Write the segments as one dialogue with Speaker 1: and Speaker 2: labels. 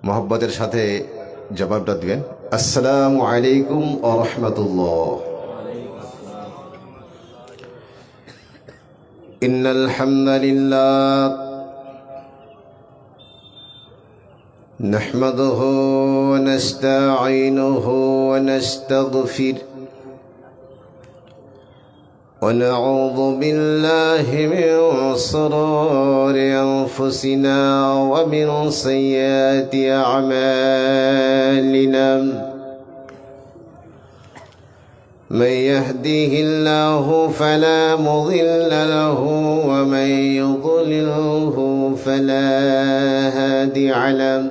Speaker 1: মোহব্বতের সাথে জবাবটা দিবেন। আসসালামু আলাইকুম ওয়া রাহমাতুল্লাহ। ইন্নাল হামদালিল্লাহ নাহমাদুহু ওয়া নাস্তাঈনুহু ওয়া নাস্তাগফিরুহু ونعوذ بالله من شرور أنفسنا ومن سيئات أعمالنا من يهده الله فلا مضل له ومن يضلله فلا هادي له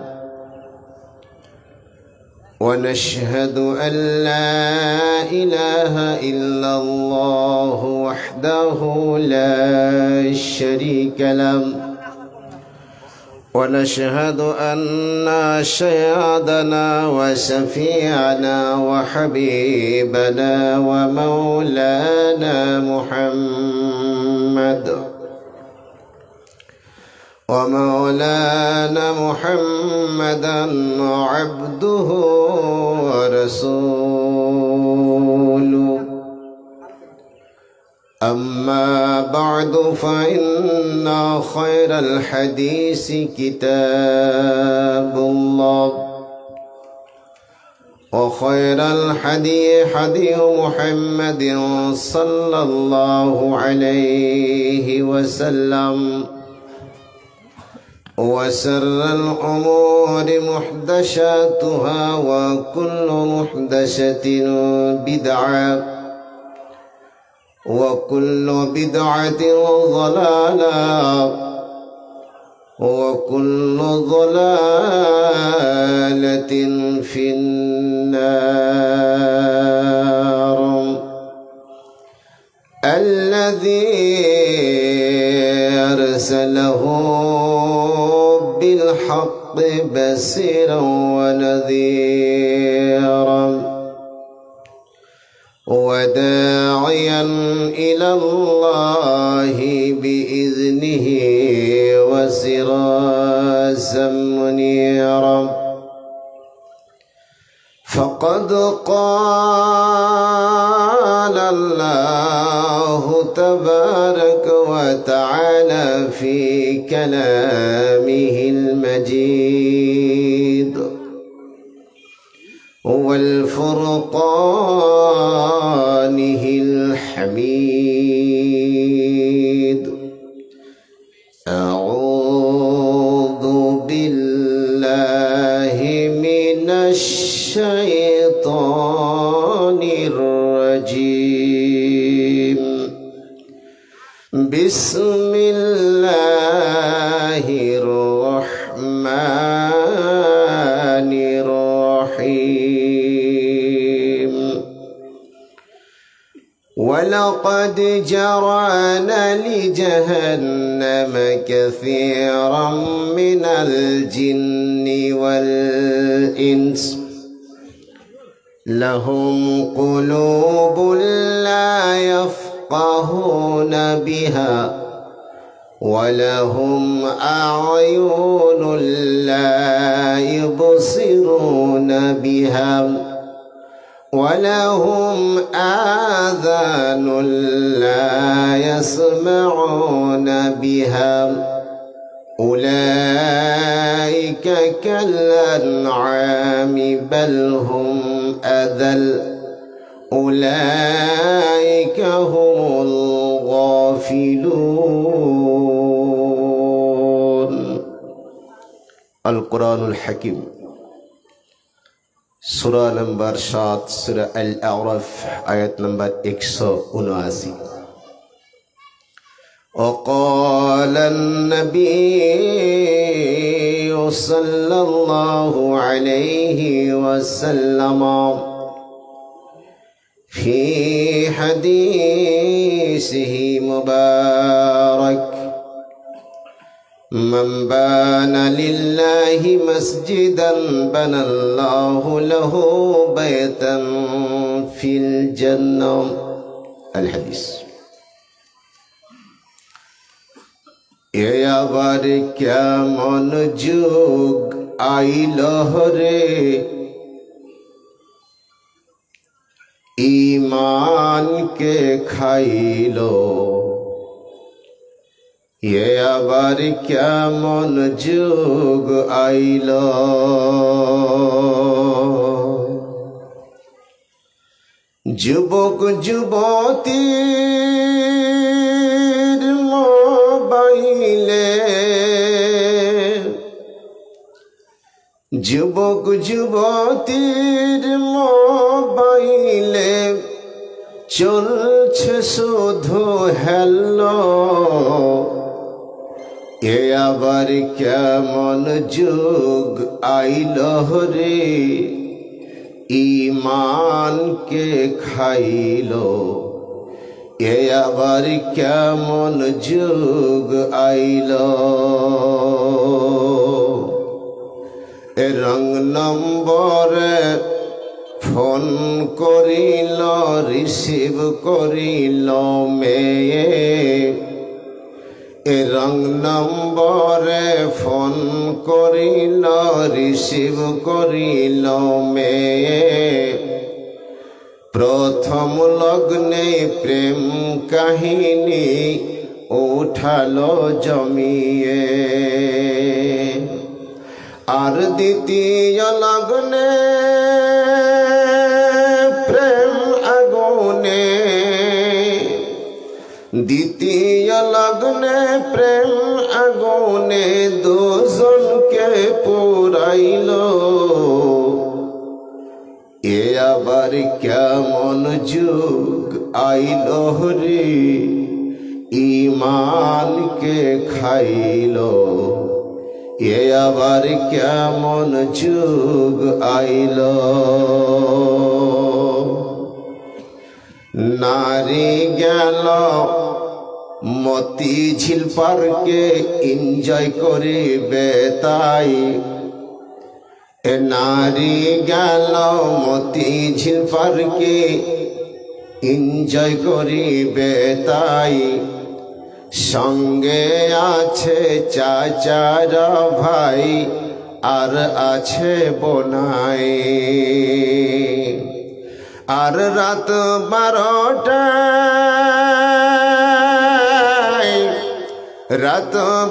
Speaker 1: ونشهد أن لا إله إلا الله وحده لا شريك له ونشهد أن سيدنا وشفيعنا وحبيبنا ومولانا محمدا عبده ورسوله. أما بعد فإن خير الحديث كتاب الله وخير الحدي حدي محمد صلى الله عليه وسلم وشر الأمور محدثاتها وكل محدثة بدعة وكل بدعة ضلالة وكل ضلالة في النار. الذي أرسله بالحق بشيرا ونذيرا وداعيا إلى الله بإذنه وسراجا منيرا. فقد قال الله تبارك وتعالى في كلامه المجيد والفرقانه الحميد. أعوذ بالله من الشيطان الرجيم. بسم الله الرحمن الرحيم. ولقد جرعنا لجهنم كثيرا من الجن والإنس لهم قلوب لا يفقهون بها ولهم أعين لا يبصرون بها ولهم آذان لا يسمعون بها أولئك كالأنعام بل هم أذل أولئك هم الغافلون. القرآن الحكيم সূরা নম্বর 7 সূরা আল আরাফ আয়াত নম্বর 179। وقال النبي صلى الله عليه وسلم في حديثه مبارك من بان لله مسجدا بنى الله له بيتا في الجنة. الحديث. এ আবার কেমন যুগ आइल रे ईमान के खाइलो ये आबार केमन जुग आइलो जुबक जुबतीर मोबाइले जुबक जुबतीर मोबाइले चलছে শুধু हेलो এ আবার কেমন যুগ আইলো রে ईमान के खाइलो ये आबार केमन जुग आइलो रंग नम्बर फोन करिल रिसीव करिल मेये रंग नम्बर फोन करिल रिसीव करिल मेये प्रथम लग्ने प्रेम काहिनी उठालो जमिए और द्वितीय लग्ने प्रेम आगुने द्वितीय लग्ने प्रेम आगुने दुजन के पुराइलो ये आबार केमन जुग आइलो रे ईमान के खाइलो ये आबार केमन जुग आइलो नारी गेल মতিঝিল পার্কে এনজয় করিবে তাই এ নারী গেল মতিঝিল পার্কে এনজয় করিবে তাই সঙ্গে আছে চাচারা ভাই আর আছে বোনাই আর রাত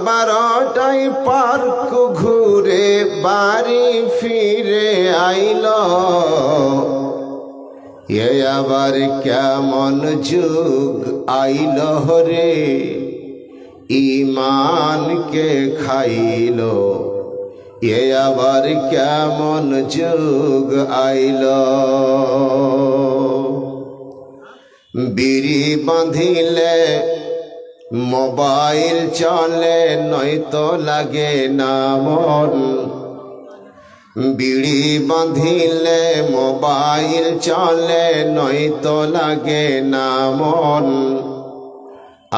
Speaker 1: 12টায় পার্ক ঘুরে বাড়ি ফিরে আইলো এ আবার কেমন যুগ আইলো রে ঈমান কে খাইলো এ আবার কেমন যুগ আইলো বিড়ি বাঁধিলে মোবাইল চলে নয়তো লাগে না মন বিড়ি বাঁধিলে মোবাইল চলে নয়তো লাগে না মন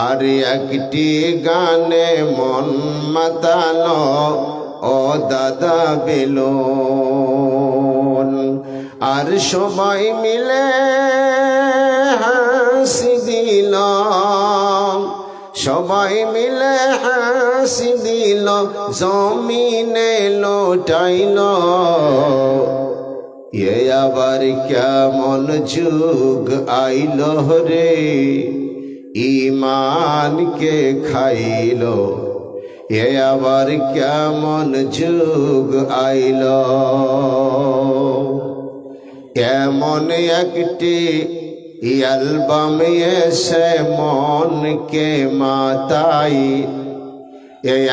Speaker 1: আর একটি গানে মন মাতালো ও দাদা বেলুন আর সবাই মিলে হাসি দিল সবাই মিলে হাসি দিল জমিনে লোটাইল এ আবার কেমন যুগ আইলো রে ঈমান কে খাইলো এ আবার কেমন যুগ আইলো কেমন একটি অ্যালবাম এসে মন কে মাতাই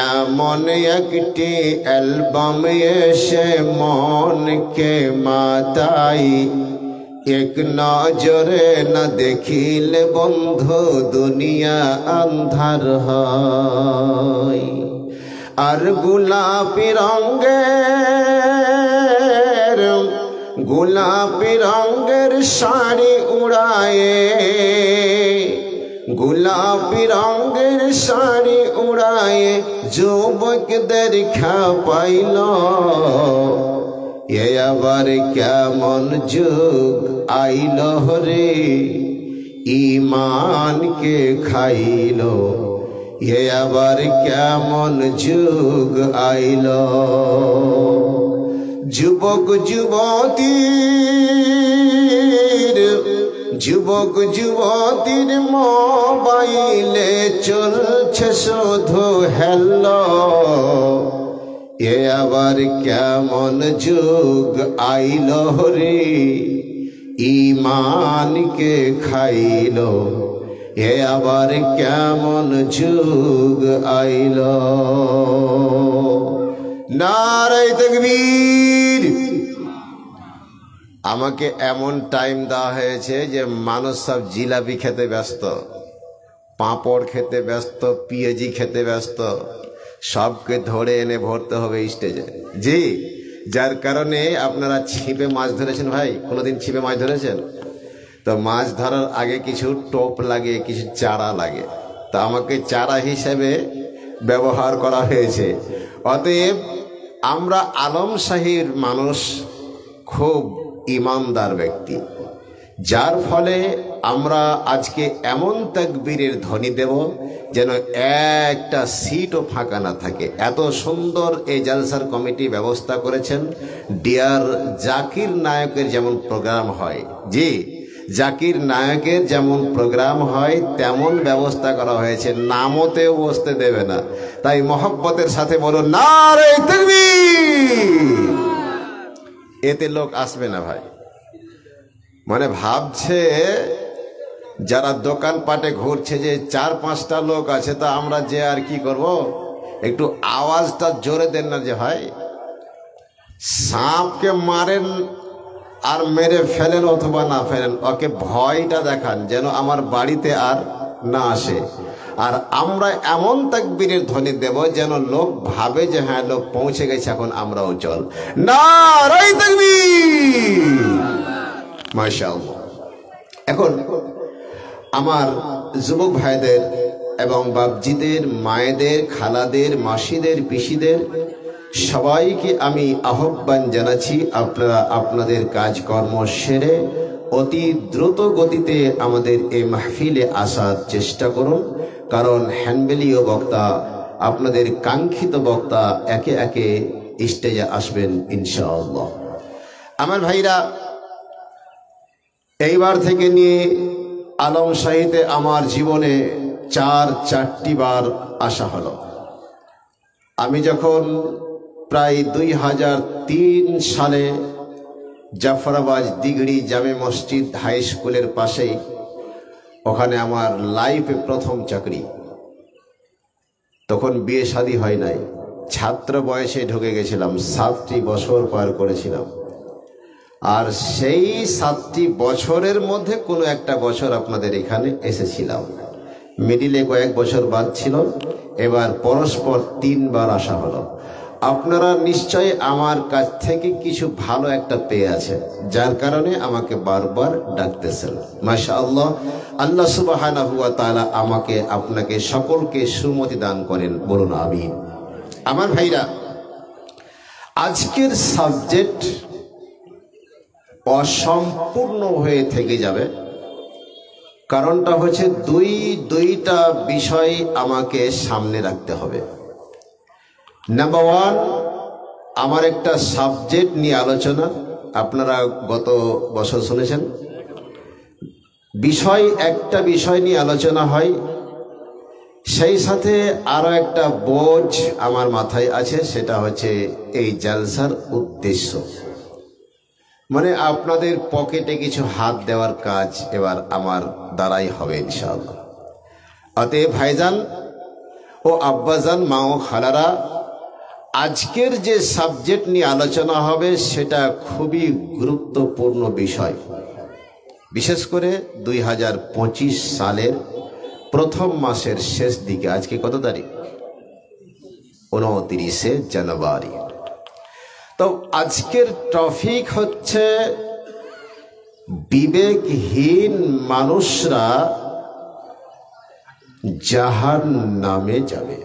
Speaker 1: এমন একটি অ্যালবাম এসে মন কে মাতাই এক নজরে না দেখিলে বন্ধু দুনিয়া আন্ধার হয় আর গোলাপি রঙের শাড়ি উড়ায়ে গোলাপি রঙের শাড়ি উড়ায়ে যুবকদের খাপাইল এ আবার কেমন যুগ আইল রে ঈমান কে খাইল এ আবার কেমন যুগ আইল। যুবক যুবতীর মোবাইলে চলছে শুধু হেলো। এ আবার কেমন যুগ আইল রে, ঈমানকে খাইল। এ আবার কেমন যুগ আইল। নারে তাকবীর। আমাকে এমন টাইম দেওয়া হয়েছে যে মানুষ সব জিলাপি খেতে ব্যস্ত, পাঁপড় খেতে ব্যস্ত, পিঁয়াজি খেতে ব্যস্ত, সবকে ধরে এনে ভরতে হবে স্টেজে। জি, যার কারণে আপনারা ছিপে মাছ ধরেছেন। ভাই, কোনোদিন ছিপে মাছ ধরেছেন? তো মাছ ধরার আগে কিছু টোপ লাগে, কিছু চারা লাগে। তা আমাকে চারা হিসেবে ব্যবহার করা হয়েছে। অতএব আমরা আলম শাহীর মানুষ খুব ইমানদার ব্যক্তি, যার ফলে আমরা আজকে এমন তাকবীরের ধ্বনি দেব যেন একটা সিটও ফাঁকা না থাকে। এত সুন্দর এই জালসার কমিটি ব্যবস্থা করেছেন। ডিয়ার জাকির নায়কের যেমন প্রোগ্রাম হয়, জি, জাকির নায়কের যেমন প্রোগ্রাম হয় তেমন ব্যবস্থা করা হয়েছে। নামতেও বসতে দেবে না। তাই মহব্বতের সাথে বলো নারে তাকবীর। এতে লোক আসবে না ভাই। মানে ভাবছে যারা দোকানপাটে ঘুরছে যে 4-5টা লোক আছে, তা আমরা যে আর কি করব, একটু আওয়াজটা জোরে দেন না যে ভাই। সাপকে মারেন আর মেরে ফেলেন অথবা না ফেলেন, ওকে ভয়টা দেখান যেন আমার বাড়িতে আর না আসে। আর আমরা এমন তাকবীরের ধ্বনি দেব যেন লোক ভাবে যে হ্যাঁ, লোক পৌঁছে গেছে, এখন আমরাও চল। নারে তাকবীর, মাশাআল্লাহ। এখন আমার যুবক ভাইদের এবং বাপজিদের, মায়েদের, খালাদের, মাসিদের, পিসিদের সবাইকে আমি আহ্বান জানাচ্ছি, আপনারা আপনাদের কাজকর্ম সেরে অতি দ্রুত গতিতে আমাদের এই মাহফিলে আসার চেষ্টা করুন। কারণ হ্যান্ডবেলীয় বক্তা, আপনাদের কাঙ্ক্ষিত বক্তা একে একে স্টেজে আসবেন ইনশাআল্লাহ। আমার ভাইরা, এইবার থেকে নিয়ে আলম শাহীতে আমার জীবনে 4টি বার আসা হলো। আমি যখন প্রায় 2003 সালে জাফরাবাদ দিগড়ি জামে মসজিদ হাই স্কুলের পাশেই, ওখানে আমার লাইফে প্রথম চাকরি। তখন বিয়ে শাদী হয় নাই, ছাত্র বয়সে ঢুকে গেছিলাম, 7টি বছর পার করেছিলাম। আর সেই 7টি বছরের মধ্যে কোনো একটা বছর আপনাদের এখানে এসেছিলাম, মিডিলে কয়েক বছর বাদ ছিল। এবার পরস্পর 3 বার আসা হলো। আপনারা নিশ্চয়ই আমার কাছ থেকে কিছু ভালো একটা পেয়ে আছে, যার কারণে আমাকে বারবার ডাকতেছেন। মাশাআল্লাহ, আল্লাহ সুবহানাহু ওয়া তাআলা আমাকে, আপনাকে, সকলকে সুমতি দান করেন, বলুন আমিন। আমার ভাইরা, আজকের সাবজেক্ট অসম্পূর্ণ হয়ে থেকে যাবে। কারণটা হচ্ছে দুইটা বিষয় আমাকে সামনে রাখতে হবে। নাম্বার 1, আমার একটা সাবজেক্ট নিয়ে আলোচনা। আপনারা গত বছর শুনেছেন, একটা বিষয় নিয়ে আলোচনা হয়, সেই সাথে আরো একটা বোঝ আমার মাথায় আছে, সেটা হচ্ছে এই জালসার উদ্দেশ্য। মানে আপনাদের পকেটে কিছু হাত দেওয়ার কাজ এবার আমার দ্বারাই হবে ইনশাআল্লাহ। অতএব ভাইজান ও আব্বাজান, মা ও খালারা, আজকের যে সাবজেক্ট নিয়ে আলোচনা হবে সেটা খুবই গুরুত্বপূর্ণ বিষয়। বিশেষ করে 2025 সালের প্রথম মাসের শেষ দিকে, আজকে কত তারিখ? 29শে জানুয়ারি। তো আজকের টপিক হচ্ছে বিবেকহীন মানুষরা জাহান্নামে যাবে।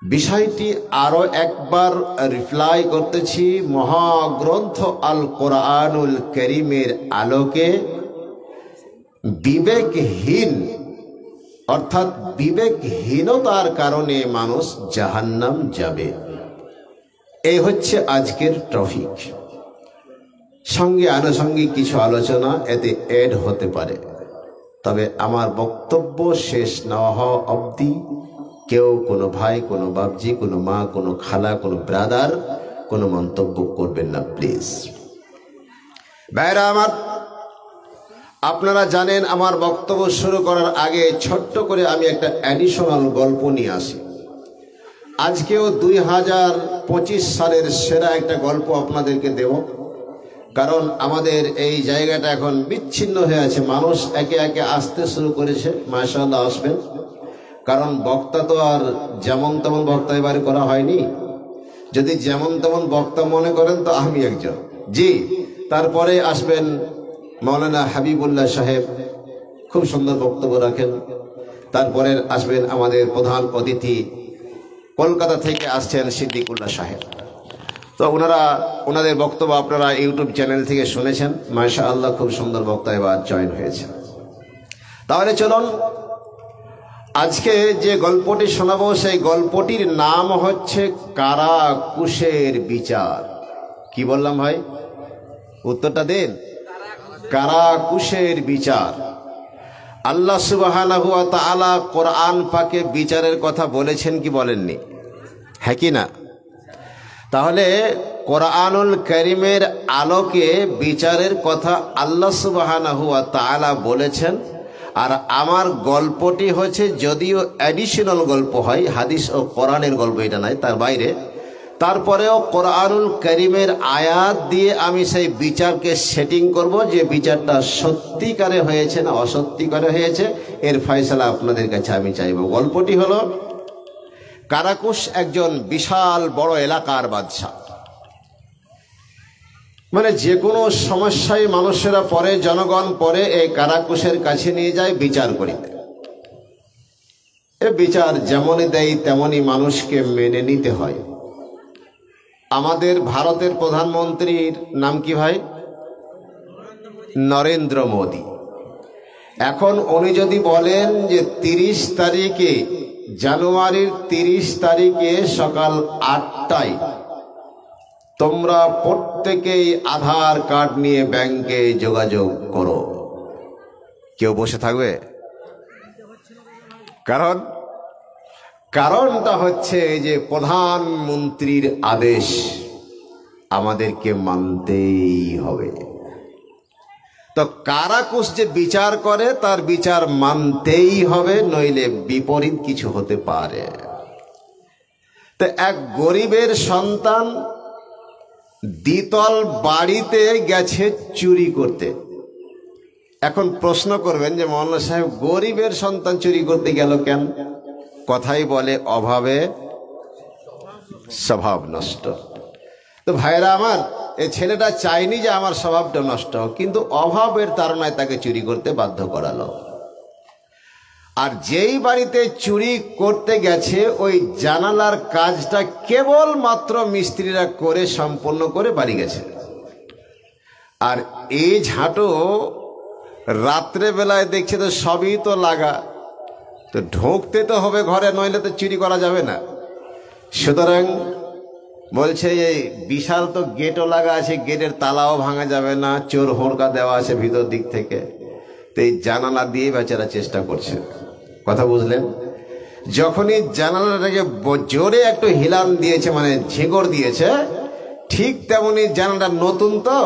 Speaker 1: বিষয়টি আরো একবার রিপ্লাই করতেছি, মহাগ্রন্থ আল কোরআনুল কারীমের আলোকে বিবেকহীন অর্থাৎ বিবেকহীনতার কারণে মানুষ জাহান্নাম যাবে। এই হচ্ছে আজকের টপিক। সঙ্গে আনুষঙ্গিক কিছু আলোচনা এতে এড হতে পারে, তবে আমার বক্তব্য শেষ না হওয়া অবধি কেউ কোনো ভাই, কোনো বাপজি, কোনো মা, কোনো খালা, কোনো ব্রাদার কোনো মন্তব্য করবেন না প্লিজ। ভাইরা আমার, আপনারা জানেন আমার বক্তব্য শুরু করার আগে ছোট্ট করে আমি একটা অ্যাডিশনাল গল্প নিয়ে আসি। আজকেও 2025 সালের সেরা একটা গল্প আপনাদেরকে দেব, কারণ আমাদের এই জায়গাটা এখন বিচ্ছিন্ন হয়ে আছে, মানুষ একে একে আসতে শুরু করেছে। মাশাআল্লাহ আসবেন, কারণ বক্তা তো আর যেমন তেমন বক্তা এবারে করা হয়নি। যদি যেমন তেমন বক্তা মনে করেন তো আমি একজন। জি, তারপরে আসবেন মাওলানা হাবিবুল্লাহ সাহেব, খুব সুন্দর বক্তব্য রাখেন। তারপরে আসবেন আমাদের প্রধান অতিথি, কলকাতা থেকে আসছেন সিদ্দিকুল্লাহ সাহেব। তো ওনাদের বক্তব্য আপনারা ইউটিউব চ্যানেল থেকে শুনেছেন। মাশাআল্লাহ খুব সুন্দর বক্তা এবার জয়েন হয়েছে। তাহলে চলুন, আজকে যে গল্পটি শোনাবো সেই গল্পটির নাম হচ্ছে কারাকুশের বিচার। কি বললাম ভাই, উত্তরটা দেন। কারাকুশের বিচার। আল্লাহ সুবহানাহু ওয়া তাআলা কোরআন পাকে বিচারের কথা বলেছেন কি বলেননি? হ্যাঁ কি না? তাহলে কোরআনুল কারীমের আলোকে বিচারের কথা আল্লাহ সুবহানাহু ওয়া তাআলা বলেছেন। আর আমার গল্পটি হচ্ছে যদিও অ্যাডিশনাল গল্প হয়, হাদিস ও কোরআনের গল্প, এটা নয়, তার বাইরে, তারপরেও কোরআনুল কারীমের আয়াত দিয়ে আমি সেই বিচারকে সেটিং করব, যে বিচারটা সত্যিকারে হয়েছে না অসত্যিকারে হয়েছে, এর ফয়সালা আপনাদের কাছে আমি চাইব। গল্পটি হলো, কারাকুশ একজন বিশাল বড় এলাকার বাদশা। মানে যে কোনো সমস্যায় মানুষেরা পরে, জনগণ পরে এই কারাকুশের কাছে নিয়ে যায় বিচার করিতে। এ বিচার যেমনই দেয় তেমনই মানুষকে মেনে নিতে হয়। আমাদের ভারতের প্রধানমন্ত্রীর নাম কি ভাই? নরেন্দ্র মোদী। এখন উনি যদি বলেন যে 30 তারিখে, জানুয়ারির 30 তারিখে সকাল 8টায় তোমরা প্রত্যেকেই আধার কার্ড নিয়ে ব্যাংকে যোগাযোগ করো, কেউ বসে থাকবে? কারণটা হচ্ছে যে প্রধানমন্ত্রীর আদেশ আমাদেরকে মানতেই হবে। তো কারাকুশ যে বিচার করে তার বিচার মানতেই হবে, নইলে বিপরীত কিছু হতে পারে। তো এক গরিবের সন্তান দ্বিতল বাড়িতে গেছে চুরি করতে। এখন প্রশ্ন করবেন যে মাওলানা সাহেব, গরিবের সন্তান চুরি করতে গেল কেন? কথাই বলে অভাবে স্বভাব নষ্ট। তো ভাইরা আমার, এই ছেলেটা চাইনি যে আমার স্বভাবটা নষ্ট হোক, কিন্তু অভাবের তাড়নায় তাকে চুরি করতে বাধ্য করালো। আর যেই বাড়িতে চুরি করতে গেছে ওই জানালার কাজটা কেবল মাত্র মিস্ত্রিরা করে সম্পন্ন করে বাড়ি গেছে। আর এই ঝাঁটো রাত্রে বেলায় দেখছে তো সবই তো লাগা, তো ঢুকতে তো হবে ঘরে, নইলে তো চুরি করা যাবে না। সুতরাং বলছে এই বিশাল তো গেটও লাগা আছে, গেটের তালাও ভাঙা যাবে না, চোর হোঁড়কা দেওয়া আছে ভিতর দিক থেকে, তো এই জানালা দিয়ে বেচারা চেষ্টা করছে। কথা বুঝলেন? যখনই জানালাটাকে জোরে একটু হিলান দিয়েছে, মানে ঝেঁকড় দিয়েছে, ঠিক তেমনি জানালাটা নতুন তো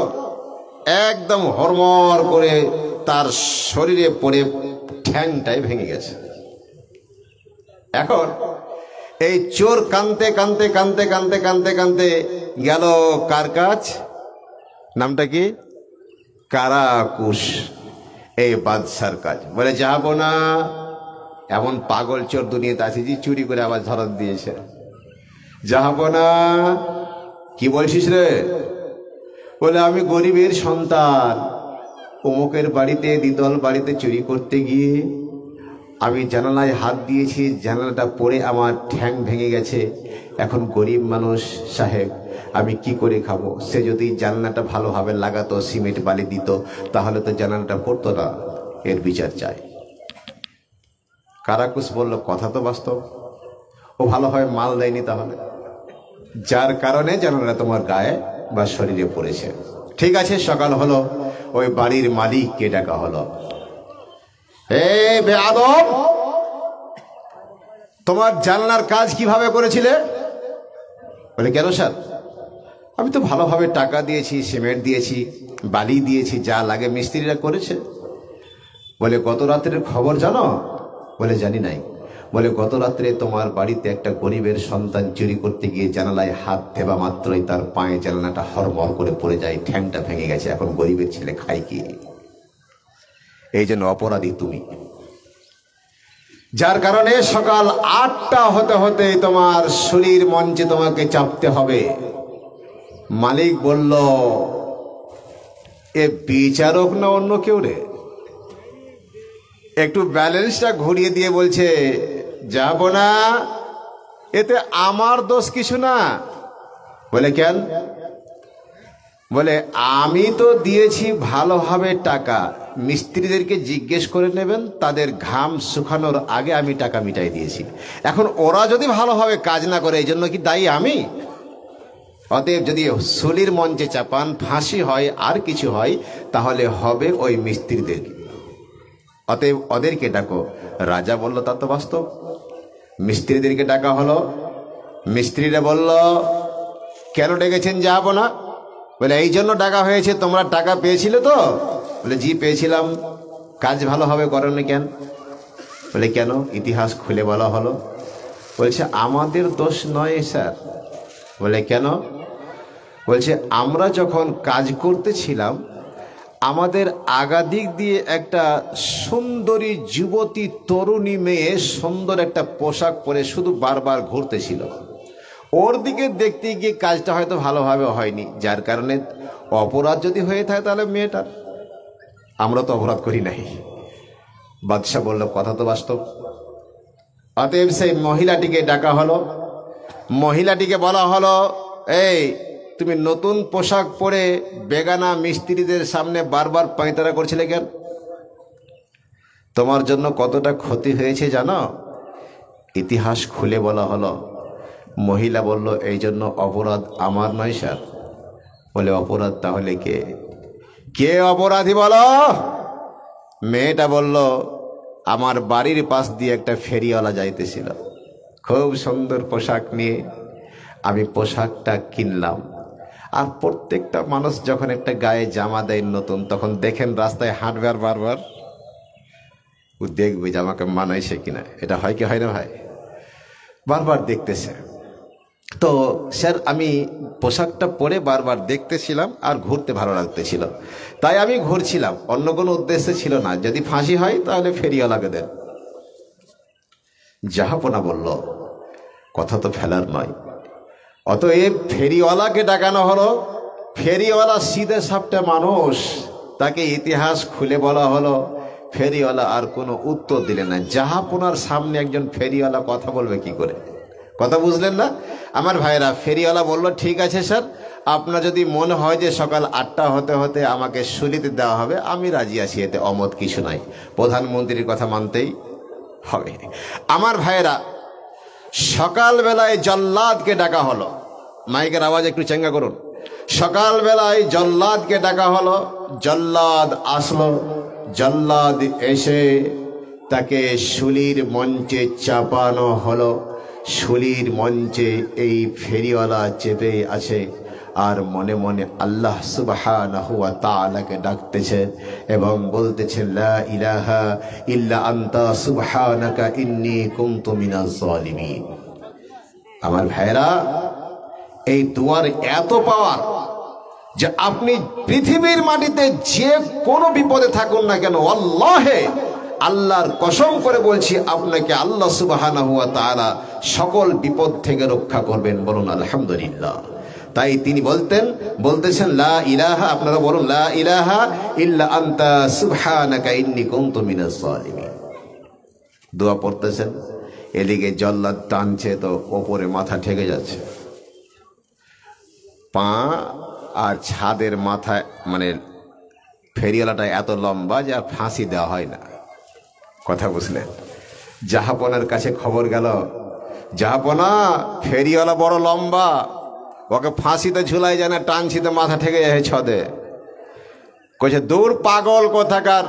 Speaker 1: একদম হরমর করে তার শরীরে পড়ে ঠ্যাংটাই ভেঙে গেছে। এখন এই চোর কানতে কানতে কানতে কানতে কানতে কানতে গেল কার কাজ? নামটা কি? কারাকুশ, এই বাদশার কাজ। বলে যাবো না, এমন পাগল চোর দুনিয়াতে আছে যে চুরি করে আবার ধরা দিয়েছে। যাবো না। কি বলছিস রে? বলে আমি গরিবের সন্তান, অমুকের বাড়িতে দ্বিতল বাড়িতে চুরি করতে গিয়ে আমি জানালায় হাত দিয়েছি, জানালাটা পড়ে আমার ঠ্যাং ভেঙে গেছে। এখন গরিব মানুষ সাহেব, আমি কি করে খাবো? সে যদি জানালাটা ভালোভাবে লাগাতো, সিমেন্ট বালি দিত, তাহলে তো জানালাটা পড়তো না। এর বিচার চাই। কারাকুস বলল, কথা তো বাস্তব, ও ভালোভাবে মাল দেয়নি তাহলে, যার কারণে জানালা তোমার গায়ে বা শরীরে পড়েছে। ঠিক আছে, সকাল হলো, ওই বাড়ির মালিককে ডাকা হলো। এই বেয়াদব, তোমার জানলার কাজ কিভাবে করেছিলে? বলে, কেন স্যার? আমি তো ভালোভাবে টাকা দিয়েছি, সিমেন্ট দিয়েছি, বালি দিয়েছি, যা লাগে মিস্ত্রিরা করেছে। বলে, গত রাত্রের খবর জানো? বলে, জানি নাই। বলে, গত রাত্রে তোমার বাড়িতে একটা গরিবের সন্তান চুরি করতে গিয়ে জানালায় হাত দেবা মাত্রই তার পায়ে জানালাটা হরমর করে পড়ে যায়, ঠ্যাংটা ভেঙে গেছে। এখন গরিবের ছেলে খায় কি? এই জন্য অপরাধী তুমি, যার কারণে সকাল 8টা হতে হতে তোমার শরীর মঞ্চে তোমাকে চাপতে হবে। মালিক বলল, এ বিচারক না অন্য কেউ রে? একটু ব্যালেন্সটা ঘুরিয়ে দিয়ে বলছে, যাব না, এতে আমার দোষ কিছু না। বলে, কেন? বলে, আমি তো দিয়েছি ভালোভাবে টাকা, মিস্ত্রিদেরকে জিজ্ঞেস করে নেবেন, তাদের ঘাম শুকানোর আগে আমি টাকা মিটাই দিয়েছি। এখন ওরা যদি ভালোভাবে কাজ না করে, এই জন্য কি দায়ী আমি? অতএব যদি সুলির মঞ্চে চাপান, ফাঁসি হয়, আর কিছু হয়, তাহলে হবে ওই মিস্ত্রিদেরকে। অতএব ওদেরকে ডাকো। রাজা বলল, তা তো বাস্তব। মিস্ত্রিদেরকে ডাকা হলো। মিস্ত্রিরা বলল, কেন ডেকেছেন? যাব না। বলে, এই জন্য ডাকা হয়েছে, তোমরা টাকা পেয়েছিলে তো? বলে, জি পেয়েছিলাম। কাজ ভালোভাবে করেননি কেন? বলে, কেন? ইতিহাস খুলে বলা হলো। বলছে, আমাদের দোষ নয় স্যার। বলে, কেন? বলছে, আমরা যখন কাজ করতেছিলাম, আমাদের আগাদিক দিয়ে একটা সুন্দরী যুবতী তরুণী মেয়ে সুন্দর একটা পোশাক পরে শুধু বারবার ঘুরতেছিল। ওর দিকে দেখতে গিয়ে কাজটা হয়তো ভালোভাবে হয়নি, যার কারণে অপরাধ যদি হয়ে থাকে তাহলে মেয়েটার, আমরা তো অপরাধ করি নাই। বাদশাহ বলল, কথা তো বাস্তব। অতএব সেই মহিলাটিকে ডাকা হলো। মহিলাটিকে বলা হলো, এই তুমি নতুন পোশাক পরে বেগানা মিস্ত্রিদের সামনে বারবার পাঁয়তারা করছিলে কেন? তোমার জন্য কতটা ক্ষতি হয়েছে জানো? ইতিহাস খুলে বলা হলো। মহিলা বলল, এই জন্য অপরাধ আমার নয় স্যার। বলে, অপরাধ তাহলে কে? কে অপরাধী বলো? মেয়েটা বলল, আমার বাড়ির পাশ দিয়ে একটা ফেরিওয়ালা যাইতেছিল, খুব সুন্দর পোশাক নিয়ে। আমি পোশাকটা কিনলাম। আর প্রত্যেকটা মানুষ যখন একটা গায়ে জামা দেয় নতুন, তখন দেখেন রাস্তায় হাঁটবে আর বারবার ও দেখবে জামাকে মানাইছে কিনা। এটা হয় কি হয় না ভাই? বারবার দেখতেছে। তো স্যার, আমি পোশাকটা পরে বারবার দেখতেছিলাম আর ঘুরতে ভালো লাগতেছিল, তাই আমি ঘুরছিলাম, অন্য কোনো উদ্দেশ্য ছিল না। যদি ফাঁসি হয় তাহলে ফেরিওয়ালাকে দেন। জাহাপনা বলল, কথা তো ফেলার নয়। অতএব ফেরিওয়ালাকে ডাকানো হলো। ফেরিওয়ালা সিধে সাপটা মানুষ, তাকে ইতিহাস খুলে বলা হলো। ফেরিওয়ালা আর কোনো উত্তর দিলেন না। জাহাপনার সামনে একজন ফেরিওয়ালা কথা বলবে কি করে? কথা বুঝলেন না আমার ভাইরা? ফেরিওয়ালা বলল, ঠিক আছে স্যার, আপনার যদি মনে হয় যে সকাল 8টা হতে হতে আমাকে শুলিতে দেওয়া হবে, আমি রাজি আছি, এতে অমত কিছু নাই। প্রধানমন্ত্রীর কথা মানতেই হবে। আমার ভাইরা, সকালবেলায় জল্লাদকে ডাকা হলো। মাইকের আওয়াজ একটু চেঙ্গা করুন। সকালবেলায় জল্লাদকে ডাকা হলো। জল্লাদ আসলো। জল্লাদ এসে তাকে শুলির মঞ্চে চাপানো হলো। শুলির মঞ্চে এই ফেরিওয়ালা চেপে আছে আর মনে মনে আল্লাহ সুবহানাহু ওয়া তাআলাকে ডাকতেছে এবং বলতেছে, লা ইলাহা ইল্লা আনতা সুবহানাকা ইন্নী কুনতু মিনাজ জালিমিন। আমার ভাইরা, এই দুয়ার এত পাওয়ার যে আপনি পৃথিবীর মাটিতে যে কোনো বিপদে থাকুন না কেন, আল্লাহে, আল্লাহর কসম করে বলছি, আপনাকে আল্লাহ সুবহানাহু ওয়া তাআলা সকল বিপদ থেকে রক্ষা করবেন। বলুন আলহামদুলিল্লাহ। তাই তিনি বলতেছেন, লা ইলাহা, আপনারা বলুন, লা ইলাহা ইল্লা আনতা সুবহানাকা ইন্নী কুনতু মিনাজ জালিমিন। দোয়া পড়তেছেন, এদিকে জল্লাদ টানছে তো ওপরে মাথা ঠেকে যাচ্ছে। পা আর ছাদের মাথায়, মানে ফেরিওয়ালাটা এত লম্বা যে আর ফাঁসি দেওয়া হয় না। কথা বুঝলেন? জাহাপনার কাছে খবর গেল, জাহাপনা ফেরিওয়ালা বড় লম্বা, ওকে ফাঁসিতে ঝুলাই যায় না, টানছিতে মাথা ঠেকে যায় ছদে। কইছে দূর পাগল কোথাকার,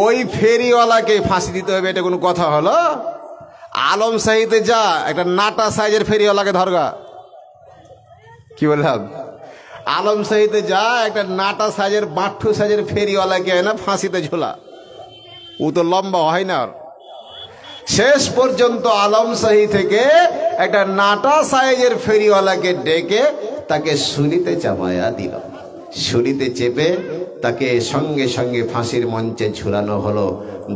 Speaker 1: ওই ফেরিওয়ালাকে ফাঁসি দিতে হবে, এটা কোনো কথা হলো? আলম সাহিতে যা, একটা নাটা সাইজের ফেরিওয়ালাকে ধরগা। কি বললাম? আলম সাহিতে যা, একটা নাটা সাইজের বাঠ্টু সাইজের ফেরিওয়ালাকে না ফাঁসিতে ঝোলা, ও তো লম্বা হয় না। শেষ পর্যন্ত আলম শাহী থেকে একটা নাটা সাইজের ফেরিওয়ালাকে ডেকে তাকে সুলিতে চাপায়া দিল। সুলিতে চেপে তাকে সঙ্গে সঙ্গে ফাঁসির মঞ্চে ঝুলানো হলো।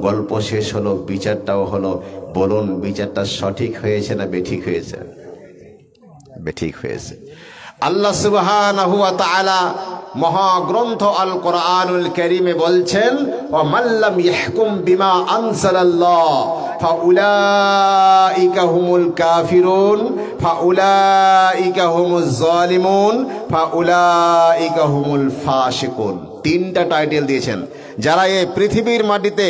Speaker 1: গল্প শেষ হলো, বিচারটাও হলো। বলুন, বিচারটা সঠিক হয়েছে না বেঠিক হয়েছে? বেঠিক হয়েছে। আল্লাহ সুবহানাহু ওয়া তাআলা মহাগ্রন্থ আল কোরআনুল কারীমে বলছেন, ওয়া মাল্লাম ইয়াহকুম বিমা আনজালাল্লাহ ফাউলাইকা হুমুল কাফিরুন ফাউলাইকা হুমুজ জালিমুন ফাউলাইকা হুমুল ফাসিকুন। তিনটা টাইটেল দিয়েছেন। যারা এই পৃথিবীর মাটিতে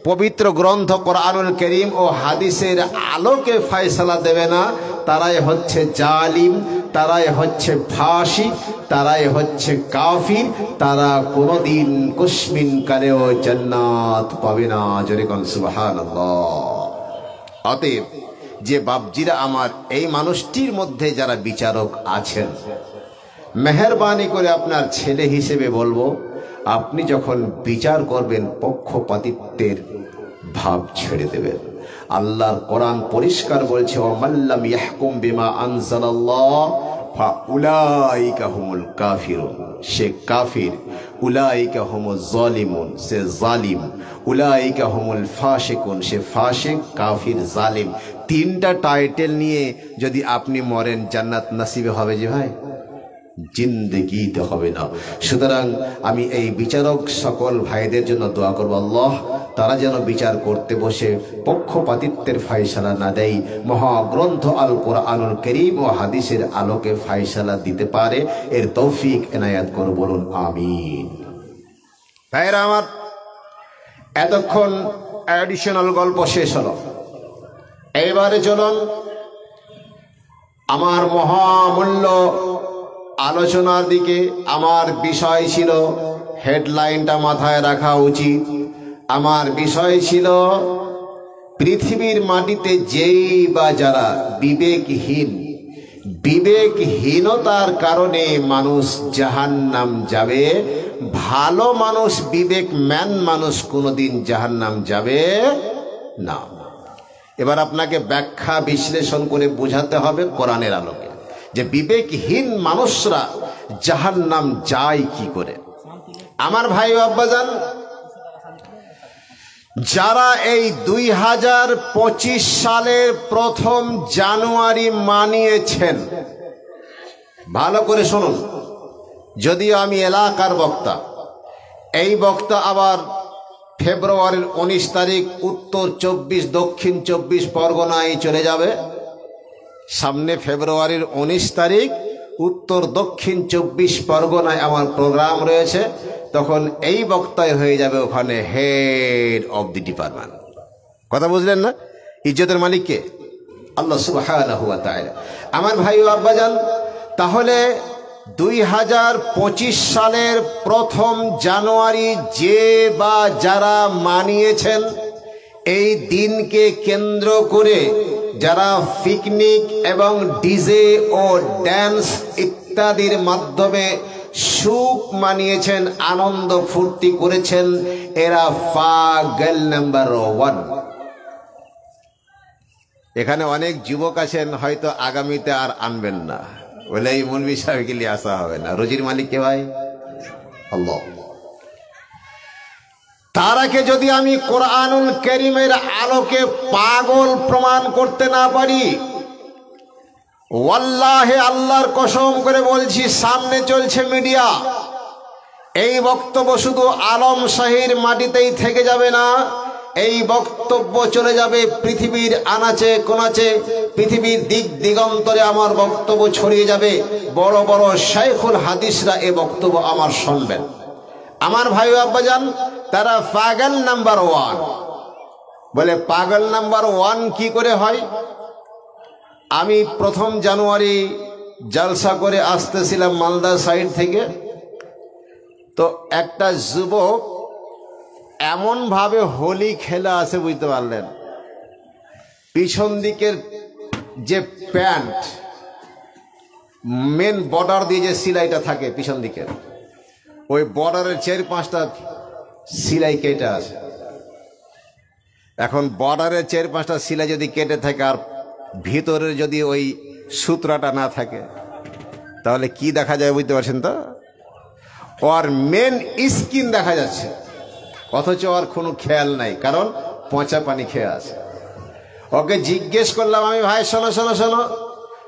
Speaker 1: পবিত্র গ্রন্থ কোরআনুল কারীম ও হাদিসের আলোকে ফয়সালা দেবে না, তারাই হচ্ছে জালিম, তারাই হচ্ছে ফাসিক, তারাই হচ্ছে কাফির, তারা কোনোদিন কুসমিন কালেও জান্নাত পাবে না। জোরে কোন সুবহানাল্লাহ। অতএব যে বাপজিরা আমার, এই মানুষটির মধ্যে যারা বিচারক আছেন, মেহেরবানি করে আপনার ছেলে হিসেবে বলবো, আপনি যখন বিচার করবেন পক্ষপাতিত্বের ভাব ছেড়ে দেবেন। আল্লাহর কোরআন পরিষ্কার বলছে, ওয়া মাল্লাম ইয়াহকুম বিমা আনজালাল্লাহ ফাউলাইকা হুমুল কাফিরুন। সে কাফির। উলাইকা হুমুজ জালিমুন, সে জালিম। উলাইকা হুমুল ফাসিকুন, সে ফাসিক, কাফির, জালিম। তিনটা টাইটেল নিয়ে যদি আপনি মরেন, জান্নাত নসিবে হবে যে ভাই? জিন্দেগিতে হবে না। সুতরাং আমি এই বিচারক সকল ভাইদের জন্য দোয়া করব, আল্লাহ তারা যেন বিচার করতে বসে পক্ষপাতিত্বের ফয়সালা না দেয়, মহাগ্রন্থ আল কোরআনুল কারীম ও হাদিসের আলোকে ফয়সালা দিতে পারে, এর তৌফিক এনায়াত করো। বলুন আমিন। ভাইরা আমার, এতক্ষণ অ্যাডিশনাল গল্প শেষ হলো। এইবারে চলুন আমার মহামূল্য আলোচনার দিকে। আমার বিষয় ছিল, হেডলাইনটা মাথায় রাখা উচিত, আমার বিষয় ছিল পৃথিবীর মাটিতে যেই বা যারা বিবেকহীন, বিবেকহীনতার কারণে মানুষ জাহান্নাম যাবে, ভালো মানুষ, বিবেকম্যান মানুষ কোনোদিন জাহান্নাম যাবে না। এবার আপনাকে ব্যাখ্যা বিশ্লেষণ করে বোঝাতে হবে কোরআনের আলোকে যে বিবেকহীন মানুষরা জাহান্নাম যায় কি করে। আমার ভাই আব্বাজান, যারা এই 2025 সালের প্রথম জানুয়ারি মানিয়েছেন, ভালো করে শুনুন, যদিও আমি এলাকার বক্তা, এই বক্তা আবার ফেব্রুয়ারির 19 তারিখ উত্তর 24 দক্ষিণ 24 পরগনায় চলে যাবে। সামনে ফেব্রুয়ারির 19 তারিখ উত্তর দক্ষিণ 24 পরগনায় আমার প্রোগ্রাম রয়েছে। তখন এই বক্তায় হয়ে যাবে ওখানে হেড অব দি ডিপার্টমেন্ট। কথা বুঝলেন না? ইজ্জতের মালিক কে? আল্লাহ সুবহানাহু ওয়া তাআলা। আমার ভাই ও আব্বাজান, তাহলে 2025 সালের প্রথম জানুয়ারি যে বা যারা মানিয়েছেন, এই দিনকে কেন্দ্র করে যারা পিকনিক এবং ডিজে ও ড্যান্স ইত্যাদির মাধ্যমে সুখ মানিয়েছেন, আনন্দ ফুর্তি করেছেন, এরা পাগল নাম্বার 1। এখানে অনেক যুবক আছেন, হয়তো আগামীতে আর আনবেন না, বলে এই মৌলভী সাহেবকে নিয়ে আসা হবে না। রুজির মালিক কে ভাই? আল্লাহ। তারাকে যদি আমি কোরআনুল কারীমের আলোকে পাগল প্রমাণ করতে না পারি, ওয়াল্লাহি আল্লাহর কসম করে বলছি, সামনে চলছে মিডিয়া, এই বক্তব্য শুধু আলম শাহীর মাটিতেই থেকে যাবে না, এই বক্তব্য চলে যাবে পৃথিবীর আনাচে কোনাচে, পৃথিবীর দিক দিগন্তরে আমার বক্তব্য ছড়িয়ে যাবে। বড় বড় শাইখুল হাদিসরা এই বক্তব্য আমার শুনবেন। আমার ভাই আব্বাজান, তারা পাগল নাম্বার 1। বলে পাগল নাম্বার 1 কি করে হয়? আমি 1 জানুয়ারি জলসা করে আসতেছিলাম মালদা সাইড থেকে, তো একটা যুবক এমনভাবে হোলি খেলা আছে, বুঝতে পারলেন, পিছন দিকের যে প্যান্ট মেন বর্ডার দিয়ে যে সিলাইটা থাকে পিছন দিকের, ওই বর্ডারের 4-5টা সিলাই কেটে আছে। এখন বর্ডারের 4-5টা সিলাই যদি কেটে থাকে আর ভিতরে যদি ওই সূত্রটা না থাকে, তাহলে কি দেখা যায় বুঝতে পারছেন তো? ওর মেন স্কিন দেখা যাচ্ছে, অথচ ওর কোনো খেয়াল নাই, কারণ পচা পানি খেয়ে আছে। ওকে জিজ্ঞেস করলাম আমি, ভাই শোনো শোনো শোনো,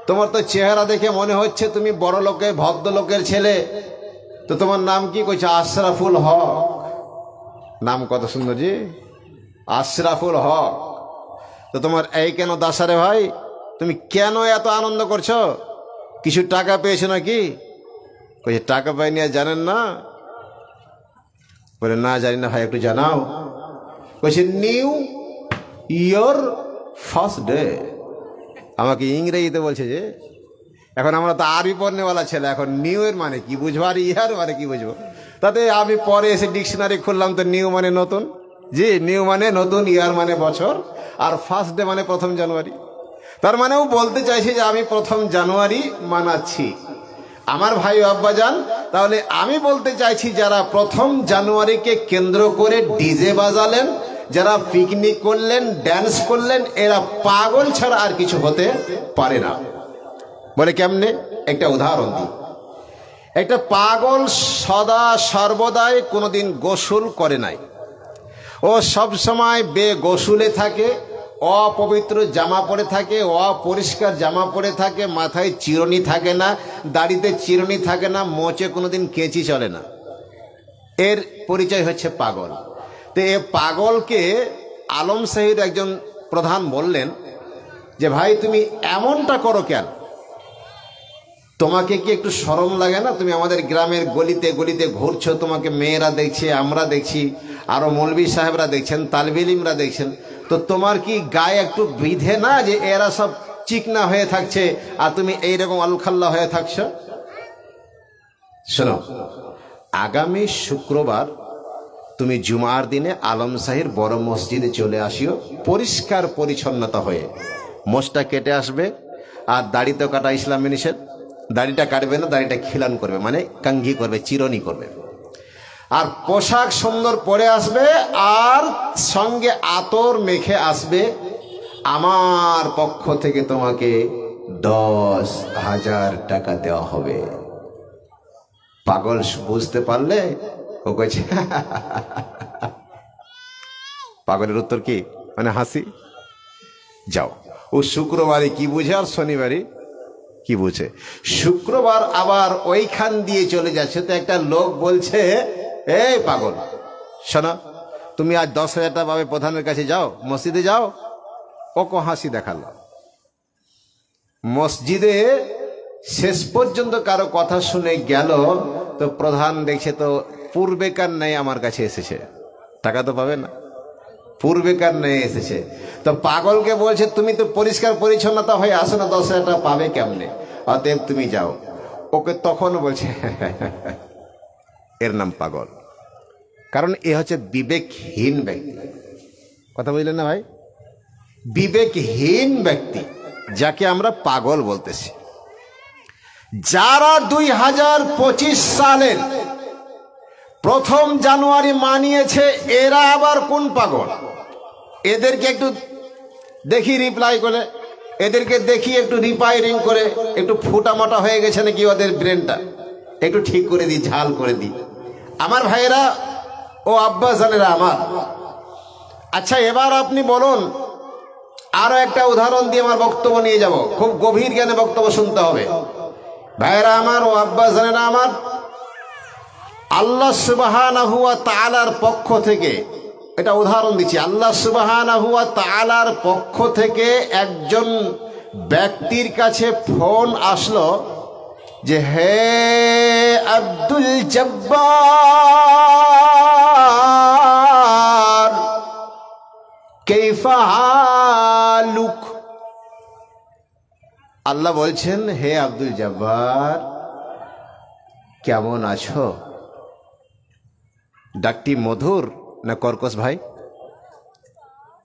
Speaker 1: তোমার তো চেহারা দেখে মনে হচ্ছে তুমি বড় লোকের ভদ্রলোকের ছেলে, তো তোমার নাম কি? কইছে আশরাফুল হক। নাম কত সুন্দর জি, আশরাফুল হক। তো তোমার এই কেন দাসারে ভাই, তুমি কেন এত আনন্দ করছো? কিছু টাকা পেয়েছো নাকি? কইছে টাকা পাইনি আর জানেন না? বলে না জানি না ভাই, একটু জানাও। কইছে নিউ ইয়ার ফার্স্ট ডে। আমাকে ইংরেজিতে বলছে যে, এখন আমরা তো আরবি পড়নেওয়ালা ছেলে, এখন নিউ এর মানে কি বুঝবো আর ইয়ার মানে কি বুঝবো? তাতে আমি পরে এসে ডিকশনারি খুললাম, তো নিউ মানে নতুন, জি নিউ মানে নতুন, ইয়ার মানে বছর, আর ফার্স্ট ডে মানে 1 জানুয়ারি। তার মানে ও বলতে চাইছে যে আমি 1 জানুয়ারি মানাচ্ছি। আমার ভাই আব্বাজান, তাহলে আমি বলতে চাইছি যারা 1 জানুয়ারিকে কেন্দ্র করে ডিজে বাজালেন, যারা পিকনিক করলেন, ড্যান্স করলেন, এরা পাগল ছাড়া আর কিছু হতে পারে না। বলে কেমনে? একটা উদাহরণ দিই। একটা পাগল সদা সর্বদাই কোনোদিন গোসল করে নাই, ও সব সময় বেগোসুলে থাকে, অপবিত্র জামা পরে থাকে, অপরিষ্কার জামা পরে থাকে, মাথায় চিরুনি থাকে না, দাড়িতে চিরুনি থাকে না, মোচে কোনোদিন কেঁচি চলে না, এর পরিচয় হচ্ছে পাগল। তো এ পাগলকে আলম সাহির একজন প্রধান বললেন যে ভাই তুমি এমনটা করো কেন? তোমাকে কি একটু শরম লাগে না? তুমি আমাদের গ্রামের গলিতে গলিতে ঘুরছো, তোমাকে মেয়েরা দেখছে, আমরা দেখছি, আরো মৌলবী সাহেবরা দেখছেন, তালবে ইলমরা দেখছেন, তো তোমার কি গায়ে একটু বিধে না যে এরা সব চিকনা হয়ে থাকছে আর তুমি এইরকম আলখাল্লা হয়ে থাকছ? শোনো, আগামী শুক্রবার তুমি জুমার দিনে আলম সাহির বড় মসজিদে চলে আসিও, পরিষ্কার পরিচ্ছন্নতা হয়ে মোষটা কেটে আসবে। আর দাড়ি তো কাটা ইসলামে নিষেধ, দাড়িটা কাটবে না, দাড়িটা খিলান করবে, মানে কাঙ্ঘি করবে, চিরনি করবে। আর পোশাক সুন্দর পরে আসবে, আর সঙ্গে আতর মেখে আসবে। আমার পক্ষ থেকে তোমাকে 10,000 টাকা দেওয়া হবে। পাগল বুঝতে পারলে ও কইছে পাগলের উত্তর কি? মানে হাসি। যাও, ও শুক্রবারে কি বুঝে আর শনিবারে কি বুঝে। শুক্রবার আবার ওইখান দিয়ে চলে যাচ্ছে, তো একটা লোক বলছে এই পাগল শোনো, তুমি আজ 10,000 টাকা পাবে, প্রধানের কাছে যাও, মসজিদে যাও। ওকে হাসি দেখালো। মসজিদে শেষ পর্যন্ত কারো কথা শুনে গেল, তো প্রধান দেখছে তো পূর্বেকার নেই, আমার কাছে এসেছে, টাকা তো পাবে না, পূর্বেকার নেই এসেছে। তো পাগলকে বলছে তুমি তো পরিষ্কার পরিচ্ছন্নতা হয়ে আসো না, 10,000 টাকা পাবে কেমনে, অতএব তুমি যাও। ওকে তখন বলছে এর নাম পাগল, কারণ এ হচ্ছে বিবেকহীন ব্যক্তি। কথা বুঝলেন না ভাই? বিবেকহীন ব্যক্তি যাকে আমরা পাগল বলতেছি। যারা 2025 সালের 1 জানুয়ারি মানিয়েছে, এরা আবার কোন পাগল? এদেরকে একটু দেখি রিপ্লাই করে, এদেরকে দেখি একটু রিপায়ারিং করে, একটু ফুটামাটা হয়ে গেছে নাকি ওদের ব্রেনটা, একটু ঠিক করে দিই, ঝাল করে দিই। আমার ভাইয়েরা ও আব্বাসানেরা আমার, আচ্ছা এবার আপনি বলুন, আরো একটা উদাহরণ দিয়ে আমার বক্তব্য নিয়ে যাব, খুব গভীর জ্ঞানে বক্তব্য শুনতে হবে। ভাইয়েরা আমার ও আব্বাসানেরা আমার, আল্লাহ সুবহানাহু ওয়া তাআলার পক্ষ থেকে, এটা উদাহরণ দিচ্ছি, আল্লাহ সুবহানাহু ওয়া তাআলার পক্ষ থেকে একজন ব্যক্তির কাছে ফোন আসলো যে হে আব্দুল জব্বার, কাইফ আল্লাহ বলছেন, হে আব্দুল জব্বার কেমন আছো? ডাকটি মধুর না কর্কশ ভাই?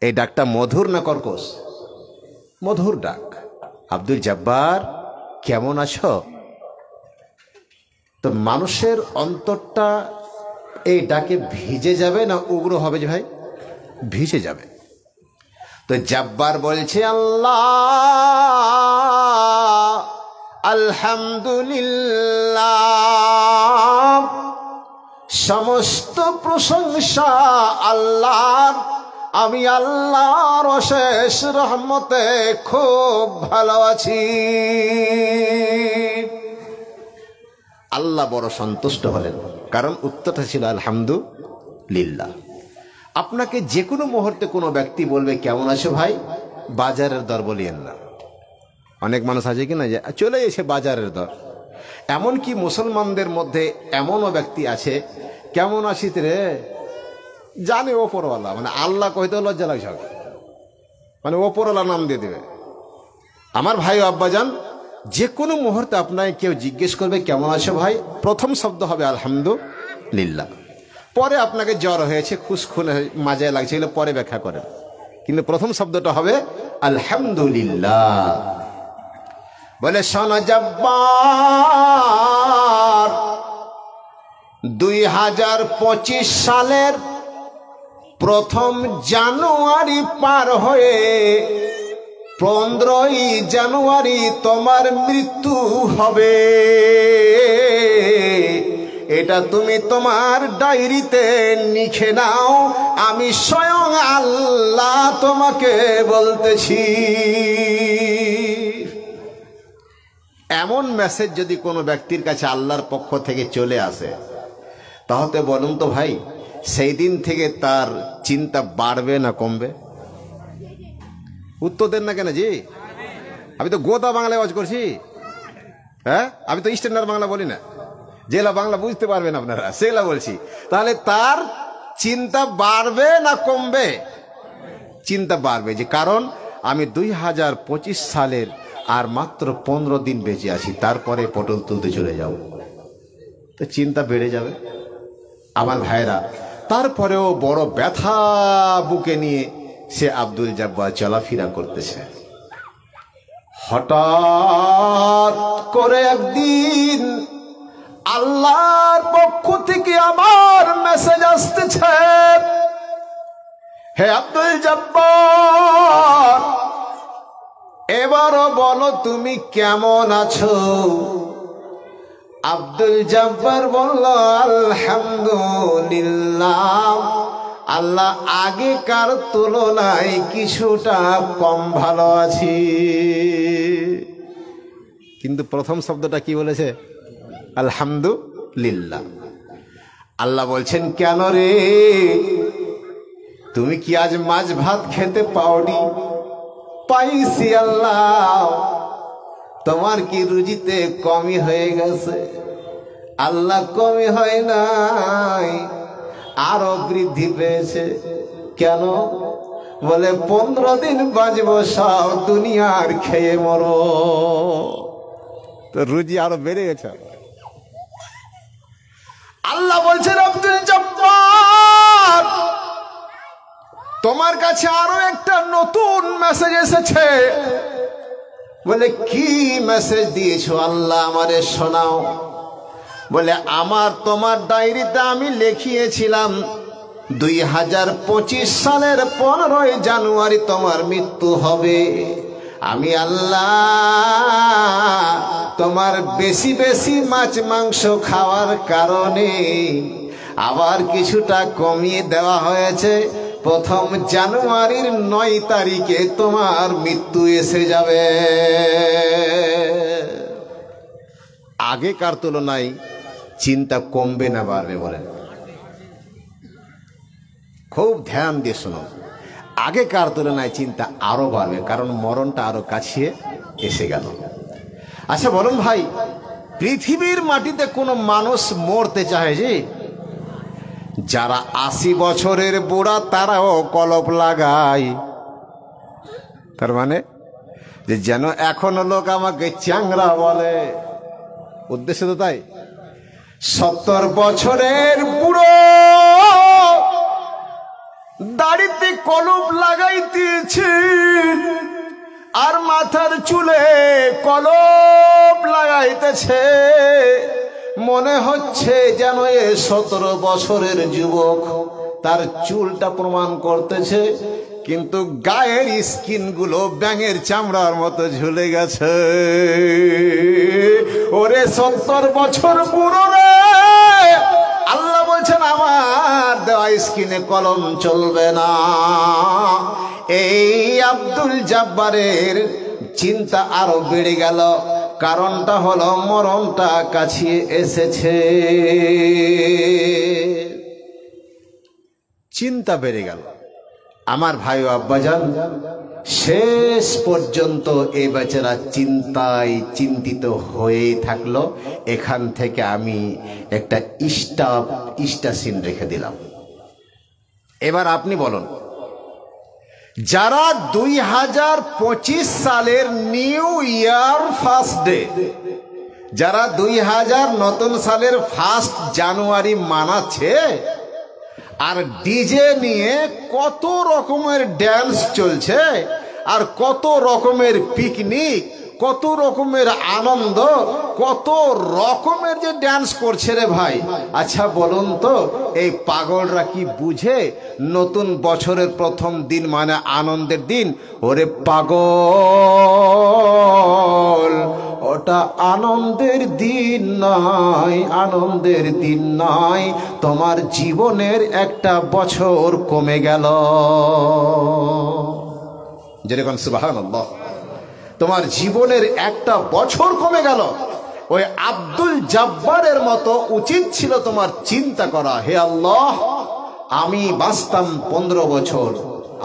Speaker 1: এই ডাকটা মধুর না কর্কশ? মধুর ডাক। আব্দুল জব্বার কেমন আছো? তো মানুষের অন্তরটা এই ডাকে ভিজে যাবে না উগ্র হবে যে ভাই? ভিজে যাবে। তো জব্বার বলছে, আল্লাহ আলহামদুলিল্লাহ, সমস্ত প্রশংসা আল্লাহর, আমি আল্লাহর অশেষ রহমতে খুব ভালো আছি। আল্লাহ বড় সন্তুষ্ট হলেন, কারণ উত্তরটা ছিল আলহামদুলিল্লাহ। আপনাকে যে কোনো মুহূর্তে কোনো ব্যক্তি বলবে কেমন আছো ভাই, বাজারের দর বলিয়েন না। অনেক মানুষ আছে কি না যে চলে এসে বাজারের দর। এমনকি মুসলমানদের মধ্যে এমনও ব্যক্তি আছে, কেমন আছিস রে, জানে ওপরওয়ালা, মানে আল্লাহ কইতে লজ্জা লাগছে, মানে ওপরওয়ালা নাম দিয়ে দেবে। আমার ভাই আব্বাজান, যে কোনো মুহূর্তে আপনাকে কেউ জিজ্ঞেস করবে কেমন আছো ভাই, প্রথম শব্দ হবে আলহামদুলিল্লাহ। পরে আপনাকে জ্বর হয়েছে, খুশখুনে মাজায় লাগছে, এগুলো পরে ব্যাখ্যা করেন, কিন্তু প্রথম শব্দটা হবে আলহামদুলিল্লাহ। বলে শোনো জব্বার, 2025 সালের প্রথম জানুয়ারি পার হয়ে 15ই জানুয়ারি তোমার মৃত্যু হবে। এটা তুমি তোমার ডায়েরিতে লিখে নাও, আমি স্বয়ং আল্লাহ তোমাকে বলতেছি। এমন মেসেজ যদি কোনো ব্যক্তির কাছে আল্লাহর পক্ষ থেকে চলে আসে, তাহলে বলুন তো ভাই, সেই দিন থেকে তার চিন্তা বাড়বে না কমবে? উত্তর দেন না কেন জি? আমি তো গোদা বাংলায় ওয়াজ করছি, হ্যাঁ, আমি তো স্ট্যান্ডার্ড বাংলা বলি না, যেগুলা বাংলা বুঝতে পারবেন আপনারা সেগুলা বলছি। তাহলে তার চিন্তা বাড়বে না কমবে? চিন্তা বাড়বে, যে কারণ আমি 2025 সালের আর মাত্র 15 দিন বেঁচে আছি, তারপরে পটল তুলতে চলে যাব, তো চিন্তা বেড়ে যাবে। আমার ভাইরা, তারপরেও বড় ব্যথা বুকে নিয়ে সে আব্দুল জব্বার চলাফেরা করতেছে। হঠাৎ করে একদিন আল্লাহর পক্ষ থেকে আমার মেসেজ আসতেছে, হে আব্দুল জব্বার, এবারও বলো তুমি কেমন আছো? আব্দুল জব্বার বলল, আলহামদুলিল্লাহ, আল্লাহ আগেকার তুলনায় কিছুটা কম ভালো আছি। কিন্তু প্রথম শব্দটা কি বলেছে? আলহামদুলিল্লাহ। আল্লাহ বলছেন, কেন রে, তুমি কি আজ মাছ ভাত খেতে পাওনি? পাইছি আল্লাহ। তোমার কি রুজিতে কমি হয়ে গেছে? আল্লাহ কমি হয় নাই, আরো বৃদ্ধি পেয়েছে। কেন? বলে 15 দিন বাঁচবো, সব দুনিয়ার খেয়ে মরো। তো রুজি আরো বেড়ে গেছে। আল্লাহ বলছেন, আব্দুল জব্বার, তোমার কাছে আরো একটা নতুন মেসেজ এসেছে। বলে কি মেসেজ দিয়েছো আল্লাহ, আমারে শোনাও। বলে, আমার তোমার ডায়েরিতে আমি লিখিয়েছিলাম 2025 সালের 15ই জানুয়ারি তোমার মৃত্যু হবে। আমি আল্লাহ তোমার বেশি বেশি মাছ মাংস খাওয়ার কারণে আবার কিছুটা কমিয়ে দেওয়া হয়েছে। প্রথম জানুয়ারির 9 তারিখে তোমার মৃত্যু এসে যাবে। আগেকার তুলনায় চিন্তা কমবে না বাড়বে? বলেন, খুব ধ্যান দিয়ে শুনুন। আগেকার তুলনায় চিন্তা আরো বাড়বে, কারণ মরণটা আরো কাছে এসে গেল। আচ্ছা বলুন ভাই, পৃথিবীর মাটিতে কোনো মানুষ মরতে চায় যে? যারা 80 বছরের বুড়া তারাও কলপ লাগায়। তার মানে যে যেন এখনো লোক আমাকে চ্যাংরা বলে। উদ্দেশ্য তো তাই। 70 বছরের বুড়ো দাড়িতে কলপ লাগাইতেছে আর মাথার চুলে কলপ লাগাইতেছে, মনে হচ্ছে যেন এ 17 বছরের যুবক। তার চুলটা প্রমাণ করতেছে, কিন্তু গায়ের স্কিন গুলো ব্যাঙের চামড়ার মতো ঝুলে গেছে। ওরে 70 বছর বুড়ো রে, আল্লাহ বলছেন আমার দেওয়া স্কিনে কলম চলবে না। এই আব্দুল জব্বারের চিন্তা আরো বেড়ে গেল, কারণটা হলো মরণটা কাছে এসেছে। চিন্তা বেড়ে গেল। আমার ভাই ও আব্বাজান, শেষ পর্যন্ত এই বেচারা চিন্তায় চিন্তিত হয়েই থাকলো। এখান থেকে আমি একটা ইস্টাসিন রেখে দিলাম। এবার আপনি বলুন, যারা 2025 সালের নিউ ইয়ার ফার্স্ট ডে, যারা 2000 নতুন সালের 1 জানুয়ারি মানাচ্ছে, আর ডিজে নিয়ে কত রকমের ড্যান্স চলছে, আর কত রকমের পিকনিক, কত রকমের আনন্দ, কত রকমের যে ড্যান্স করছে রে ভাই। আচ্ছা বলুন তো, এই পাগলরা কি বুঝে নতুন বছরের প্রথম দিন মানে আনন্দের দিন? ওরে পাগল, ওটা আনন্দের দিন নয়, আনন্দের দিন নয়। তোমার জীবনের একটা বছর কমে গেল। যেরকম সুবহানাল্লাহ, তোমার জীবনের একটা বছর কমে গেল। ওই আব্দুল জব্বারের মতো উচিত ছিল তোমার চিন্তা করা, হে আল্লাহ, আমি বাঁচতাম 15 বছর,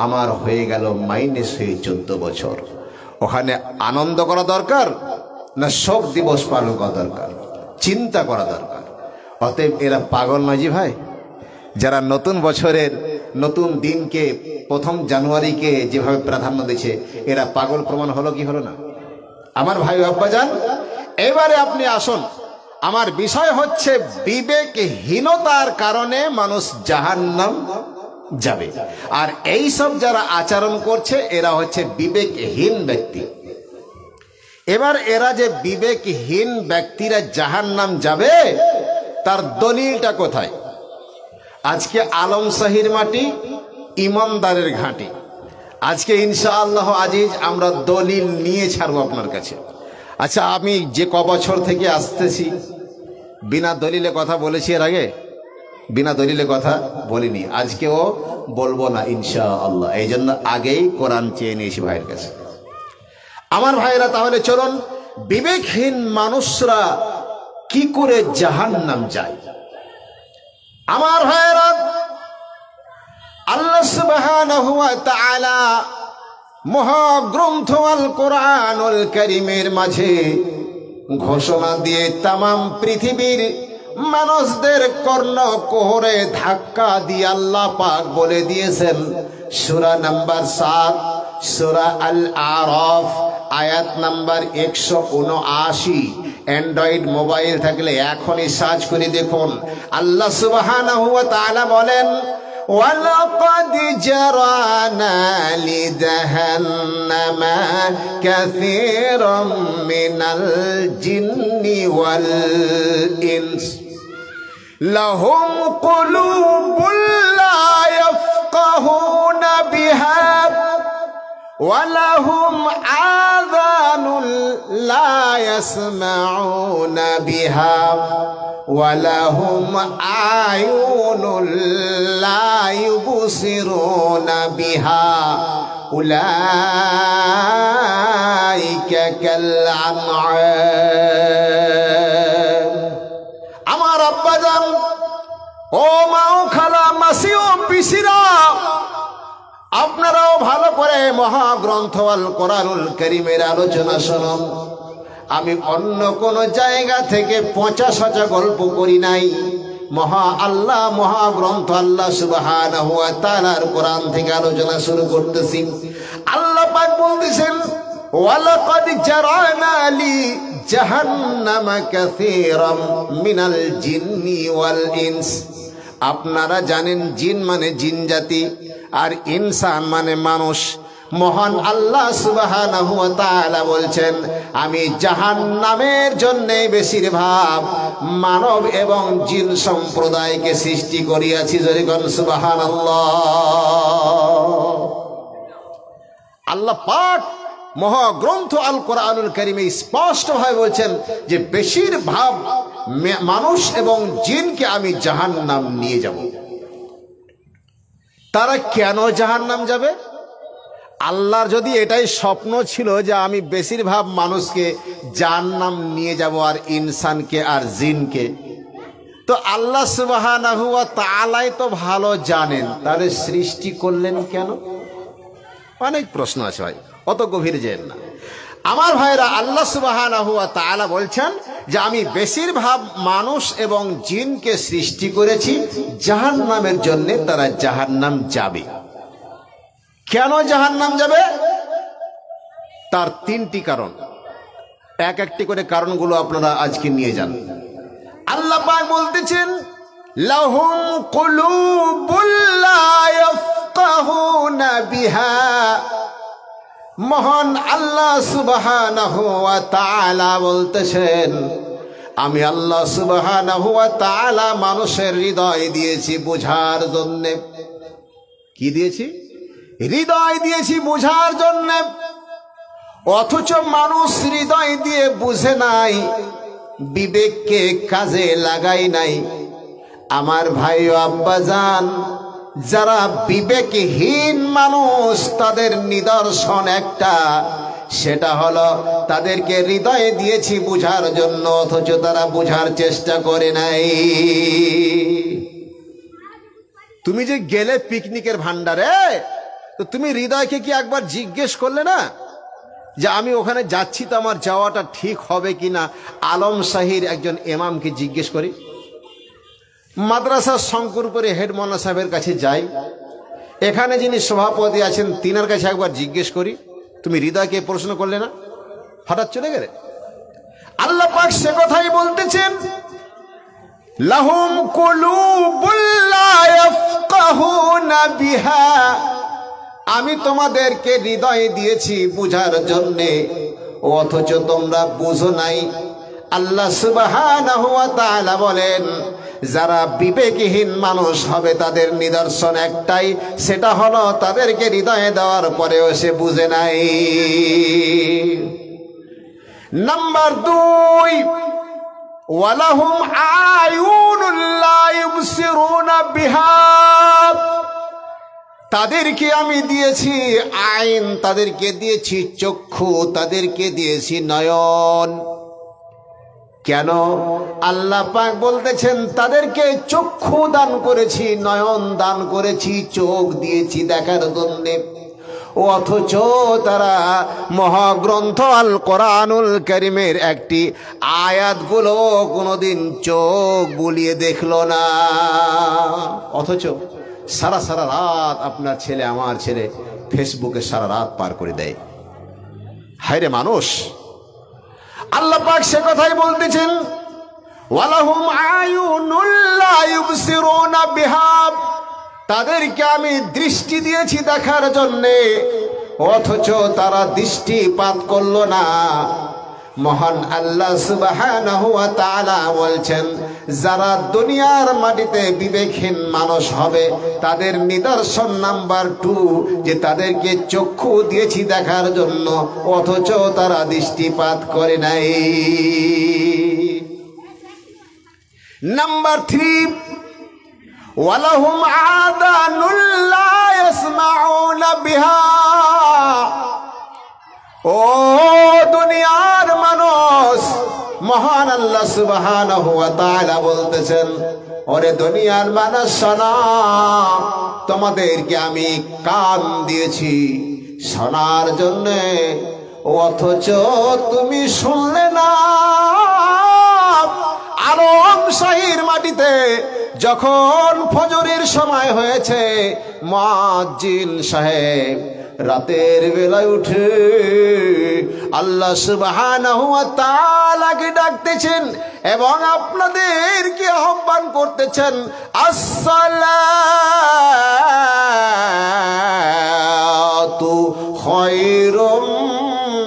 Speaker 1: আমার হয়ে গেল মাইনাস হয়ে 14 বছর। ওখানে আনন্দ করা দরকার না শোক দিবস পালন করা দরকার? চিন্তা করা দরকার। অতএব এরা পাগল নয় জি ভাই, যারা নতুন বছরের নতুন দিনকে 1 জানুয়ারিকে যেভাবে প্রাধান্য দিচ্ছে, এরা পাগল প্রমাণ হলো কি হলো না? আমার ভাই আব্বাজান, এবারে আপনি আসুন, আমার বিষয় হচ্ছে বিবেকহীনতার কারণে মানুষ জাহান্নাম যাবে। আর এই সব যারা আচরণ করছে এরা হচ্ছে বিবেকহীন ব্যক্তি। এবার এরা যে বিবেকহীন ব্যক্তিরা জাহান্নাম যাবে, তার দলিলটা কোথায়? আজকে আলম শাহীর মাটি, ইমানদারের ঘাঁটি। আজকে ইনশাআল্লাহ আজিজ আমরা দলিল নিয়ে ছাড়বো আপনার কাছে। আচ্ছা, আমি যে বছর থেকে আসতেছি বিনা দলিলে কথা বলেছি এর আগে? বিনা দলিলে কথা বলিনি, আজকেও বলবো না ইনশাআল্লাহ। এই জন্য আগেই কোরআন চেয়ে নিয়েছি ভাইয়ের কাছে। আমার ভাইয়েরা, তাহলে চলুন, বিবেকহীন মানুষরা কি করে জাহান্নাম যায়। আমার ভাইয়েরা, আল্লাহ সুবহানাহু ওয়া তাআলা মহাগ্রন্থ আল কোরআনুল কারীমের মাঝে ঘোষণা দিয়ে তামাম পৃথিবীর মানুষদের কর্ণকুহরে ধাক্কা দিয়ে আল্লাহ পাক বলে দিয়েছেন, সূরা নাম্বার 7, সূরা আল আরাফ, আয়াত নাম্বার 179। অ্যান্ড্রয়েড মোবাইল থাকলে এখনই সার্চ করে দেখুন। আল্লাহ সুবহানাহু ওয়া তাআলা বলেন, ওয়ালাকাদ জারানা লিজাহান্নামা কাসীরাম মিনাল জিন্নি ওয়াল ইনস লাহুম কুলুবুন লা ইয়াফকাহুনা বিহা ওয়ালাহুম আযানুন লা ইয়াসমাউনা বিহা ওয়ালাহুম আয়ুনুন লা ইউবসিরুনা বিহা উলাইকা কাল আনআম। আমার আব্বাজান, ও মাও, খালা, মাসি ও পিসিরা, আপনারাও ভালো করে মহাগ্রন্থ আল কোরআনুল কারীমের আলোচনা শুনুন। আমি অন্য কোন জায়গা থেকে 50 গল্প করি নাই। মহাগ্রন্থ আল্লাহ সুবহানাহু ওয়া তাআলার কোরআন থেকে আলোচনা শুরু করতেছি। আল্লাহ পাক বলতেছেন, ওয়ালাকাদ জারানা লি জাহান্নামা কাসীরাম মিনাল জিন্নি ওয়াল ইনস। আপনারা জানেন জিন মানে জিন জাতি আর ইনসান মানে মানুষ। মহান আল্লাহ সুবহানাহু ওয়া তাআলা বলছেন, আমি জাহান্নামের জন্য বেশিরভাগ মানব এবং জিন সম্প্রদায়কে সৃষ্টি করিয়াছি। যখন সুবহানাল্লাহ। আল্লাহ পাক মহাগ্রন্থ আল কোরআনুল কারীমে স্পষ্টভাবে বলছেন যে বেশিরভাগ মানুষ এবং জিনকে আমি জাহান্নাম নিয়ে যাব। তারা কেন জাহান্নাম যাবে? আল্লাহর যদি এটাই স্বপ্ন ছিল যে আমি বেশিরভাগ মানুষকে জাহান্নাম নিয়ে যাব আর ইনসানকে আর জিনকে, তো আল্লাহ সুবহানাহু ওয়া তাআলাই তো ভালো জানেন, তাহলে সৃষ্টি করলেন কেন? অনেক প্রশ্ন আছে ভাই, অত গভীরে যেন না আমার ভাইরা। আল্লাহ সুবহানাহু ওয়া তাআলা বলছেন যে আমি বেশিরভাগ মানুষ এবং জিনকে সৃষ্টি করেছি জাহান্নামের জন্য, তারা জাহান্নাম যাবে। কেন জাহান্নাম যাবে? তার তিনটি কারণ। এক একটি করে কারণগুলো আপনারা আজকে নিয়ে যান। আল্লাহ পাক বলতেছেন, লাহুম কুলুবুল লা ইয়াফকাহুনা বিহা। মহান আল্লাহ সুবহানাহু ওয়া তাআলা বলতেছেন, আমি আল্লাহ সুবহানাহু ওয়া তাআলা মানুষের হৃদয় দিয়েছি বোঝার জন্য। কি দিয়েছি? হৃদয় দিয়েছি বোঝার জন্য। অথচ মানুষ হৃদয় দিয়ে বুঝে নাই, বিবেককে কাজে লাগাই নাই। আমার ভাই ও আব্বাজান, যারা বিবেকহীন মানুষ তাদের নিদর্শন একটা, সেটা হলো তাদেরকে হৃদয়ে দিয়েছি বুঝার জন্য, অথচ তারা বুঝার চেষ্টা করে নাই। তুমি যে গেলে পিকনিকের ভান্ডারে, তো তুমি হৃদয়কে কি একবার জিজ্ঞেস করলে না যে আমি ওখানে যাচ্ছি, তো আমার যাওয়াটা ঠিক হবে কিনা? আলম শাহীর একজন ইমামকে জিজ্ঞেস করি, মাদ্রাসার শঙ্করপুরে হেড মৌলানা সাহেবের কাছে যাই, এখানে যিনি সভাপতি আছেন তিনার কাছে একবার জিজ্ঞেস করি, তুমি হৃদয়কে প্রশ্ন করলে না, হঠাৎ চলে গেলে। আল্লাহ পাক সে কথাই বলতেছেন, লাহুম কুলুবুল লা ইয়াফকাহুনা বিহা। আমি তোমাদেরকে হৃদয় দিয়েছি বুঝার জন্যে, অথচ তোমরা বুঝো নাই। আল্লাহ সুবহানাহু ওয়া তাআলা বলেন, যারা বিবেকহীন মানুষ হবে তাদের নিদর্শন একটাই, সেটা হলো তাদেরকে হৃদয়ে দেওয়ার পরেও সে বুঝে নাই। নাম্বার 2, ওয়ালাহুম আয়ুনুল লা ইবসিরুনা বিহা। তাদেরকে আমি দিয়েছি আইন, তাদেরকে দিয়েছি চক্ষু, তাদেরকে দিয়েছি নয়ন। কেন? আল্লাহ পাক বলতেছেন তাদেরকে চক্ষু দান করেছি, নয়ন দান করেছি, চোখ দিয়েছি দেখার জন্য, অথচ তারা মহাগ্রন্থ আল কোরআনুল কারীমের একটি আয়াতগুলো কোনোদিন চোখ বুলিয়ে দেখলো না। অথচ সারা সারা রাত আপনার ছেলে আমার ছেলে ফেসবুকে সারা রাত পার করে দেয়। হায়রে মানুষ! আল্লাহ পাক সে কথাই বলতেছেন, ওয়ালাহুম আয়ুনুল লা ইবসিরুনা বিহা। তাদেরকে আমি দৃষ্টি দিয়েছি দেখার জন্যে, অথচ তারা দৃষ্টিপাত করলো না। মহান আল্লাহ সুবহানাহু ওয়া তাআলা বলছেন, যারা দুনিয়ার মাটিতে বিবেকহীন মানুষ হবে তাদের নিদর্শন নাম্বার 2 যে তাদেরকে চক্ষু দিয়েছি দেখার জন্য, অথচ তারা দৃষ্টিপাত করে নাই। নাম্বার 3, ওয়ালাহুম আযানুল লা ইয়াসমাউনা বিহা। ও দুনিয়ার মানুষ, মহান আল্লাহ সুবহানাহু ওয়া তাআলা বলতেছেন, ওরে দুনিয়ার মানুষ শোনো, তোমাদেরকে আমি কান দিয়েছি শোনার জন্য, অথচ তুমি শুনলে না। আলম শাহীর মাটিতে যখন ফজরের সময় হয়েছে, মুয়াজ্জিন সাহেব রাতের বেলায় উঠে আল্লাহ সুবহানাহু ওয়া তাআলাকে ডাকতেছেন এবং আপনাদেরকে আহ্বান করতেছেন, আসসালাতু খায়রুম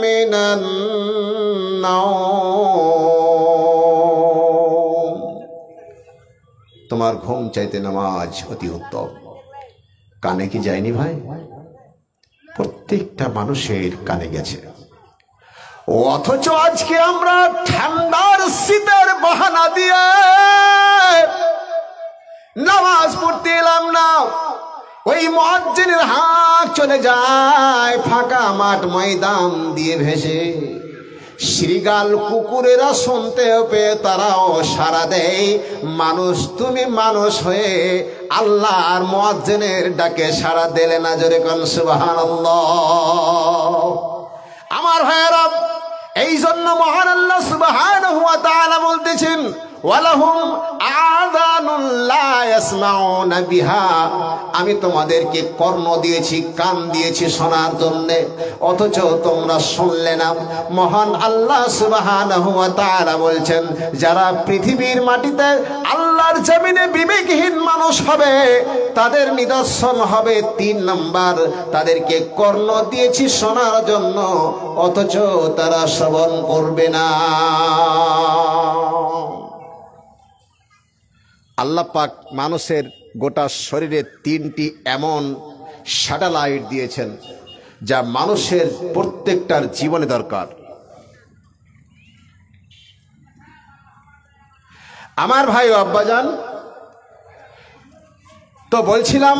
Speaker 1: মিনান নাওম। তোমার ঘুম চাইতে নামাজ অতি উত্তম। কানে কি যায়নি ভাই? প্রত্যেকটা মানুষের কানে গেছে। অথচ আজকে আমরা ঠান্ডার শীতের বাহানা দিয়ে নামাজ পড়তে এলাম না, ওই মুয়াজ্জিনের হাত চলে যায় ফাঁকা মাঠ ময়দান দিয়ে ভেসে। শ্রীগাল কুকুরেরা শুনতে পেয়ে তারাও সাড়া দেয়। মানুষ, তুমি মানুষ হয়ে আল্লাহর মুয়াজ্জিনের ডাকে সাড়া দিলে না? জোরে কোন সুবহানাল্লাহ। আমার ভাইয়েরা, এই জন্য মহান আল্লাহ সুবহানাহু ওয়া তাআলা বলতেছেন, ওয়ালাহুম আযানুন লা ইয়াসমাউনা বিহা। আমি তোমাদেরকে কর্ণ দিয়েছি, কান দিয়েছি শোনার জন্য, অথচ তোমরা শুনলে না। মহান আল্লাহ সুবহানাহু ওয়া তাআলা বলছেন, যারা পৃথিবীর মাটিতে আল্লাহর জমিনে বিবেকহীন মানুষ হবে তাদের নিদর্শন হবে 3 নাম্বার, তাদেরকে কর্ণ দিয়েছি শোনার জন্য, অথচ তারা শ্রবণ করবে না। আল্লাহ পাক মানুষের গোটা শরীরে 3টি এমন স্যাটেলাইট দিয়েছেন যা মানুষের প্রত্যেকটার জীবনে দরকার। আমার ভাই ও আব্বাজান, তো বলছিলাম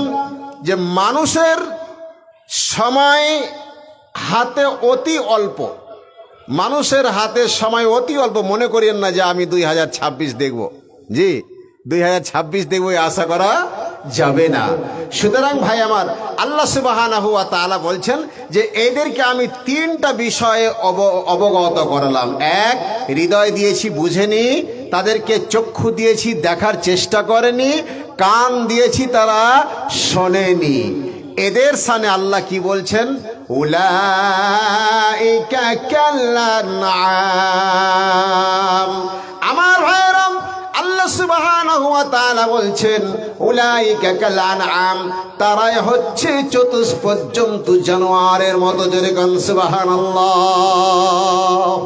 Speaker 1: যে মানুষের সময় হাতে অতি অল্প, মানুষের হাতে সময় অতি অল্প। মনে করিয়েন না যে আমি 2026 দেখব, জি 2026 দেখবো আশা করা যাবে না। সুতরাং ভাই আমার, আল্লাহ সুবহানাহু ওয়া তাআলা বলছেন যে এদেরকে আমি 3টা বিষয়ে অবগত করালাম। 1, হৃদয় দিয়েছি বুঝেনি, তাদেরকে চক্ষু দিয়েছি দেখার চেষ্টা করেনি, কান দিয়েছি তারা শোনেনি। এদের সামনে আল্লাহ কি বলছেন? উলাইকা কাল্লানআম। আমার ভাইরা, আল্লাহ সুবহানাহু ওয়া তাআলা বলছেন উলাইকা কাল্লানআম, তারাই হচ্ছে চতুষ্পদ জন্তু, জানোয়ারের মতো। জোরে কোন সুবহানাল্লাহ।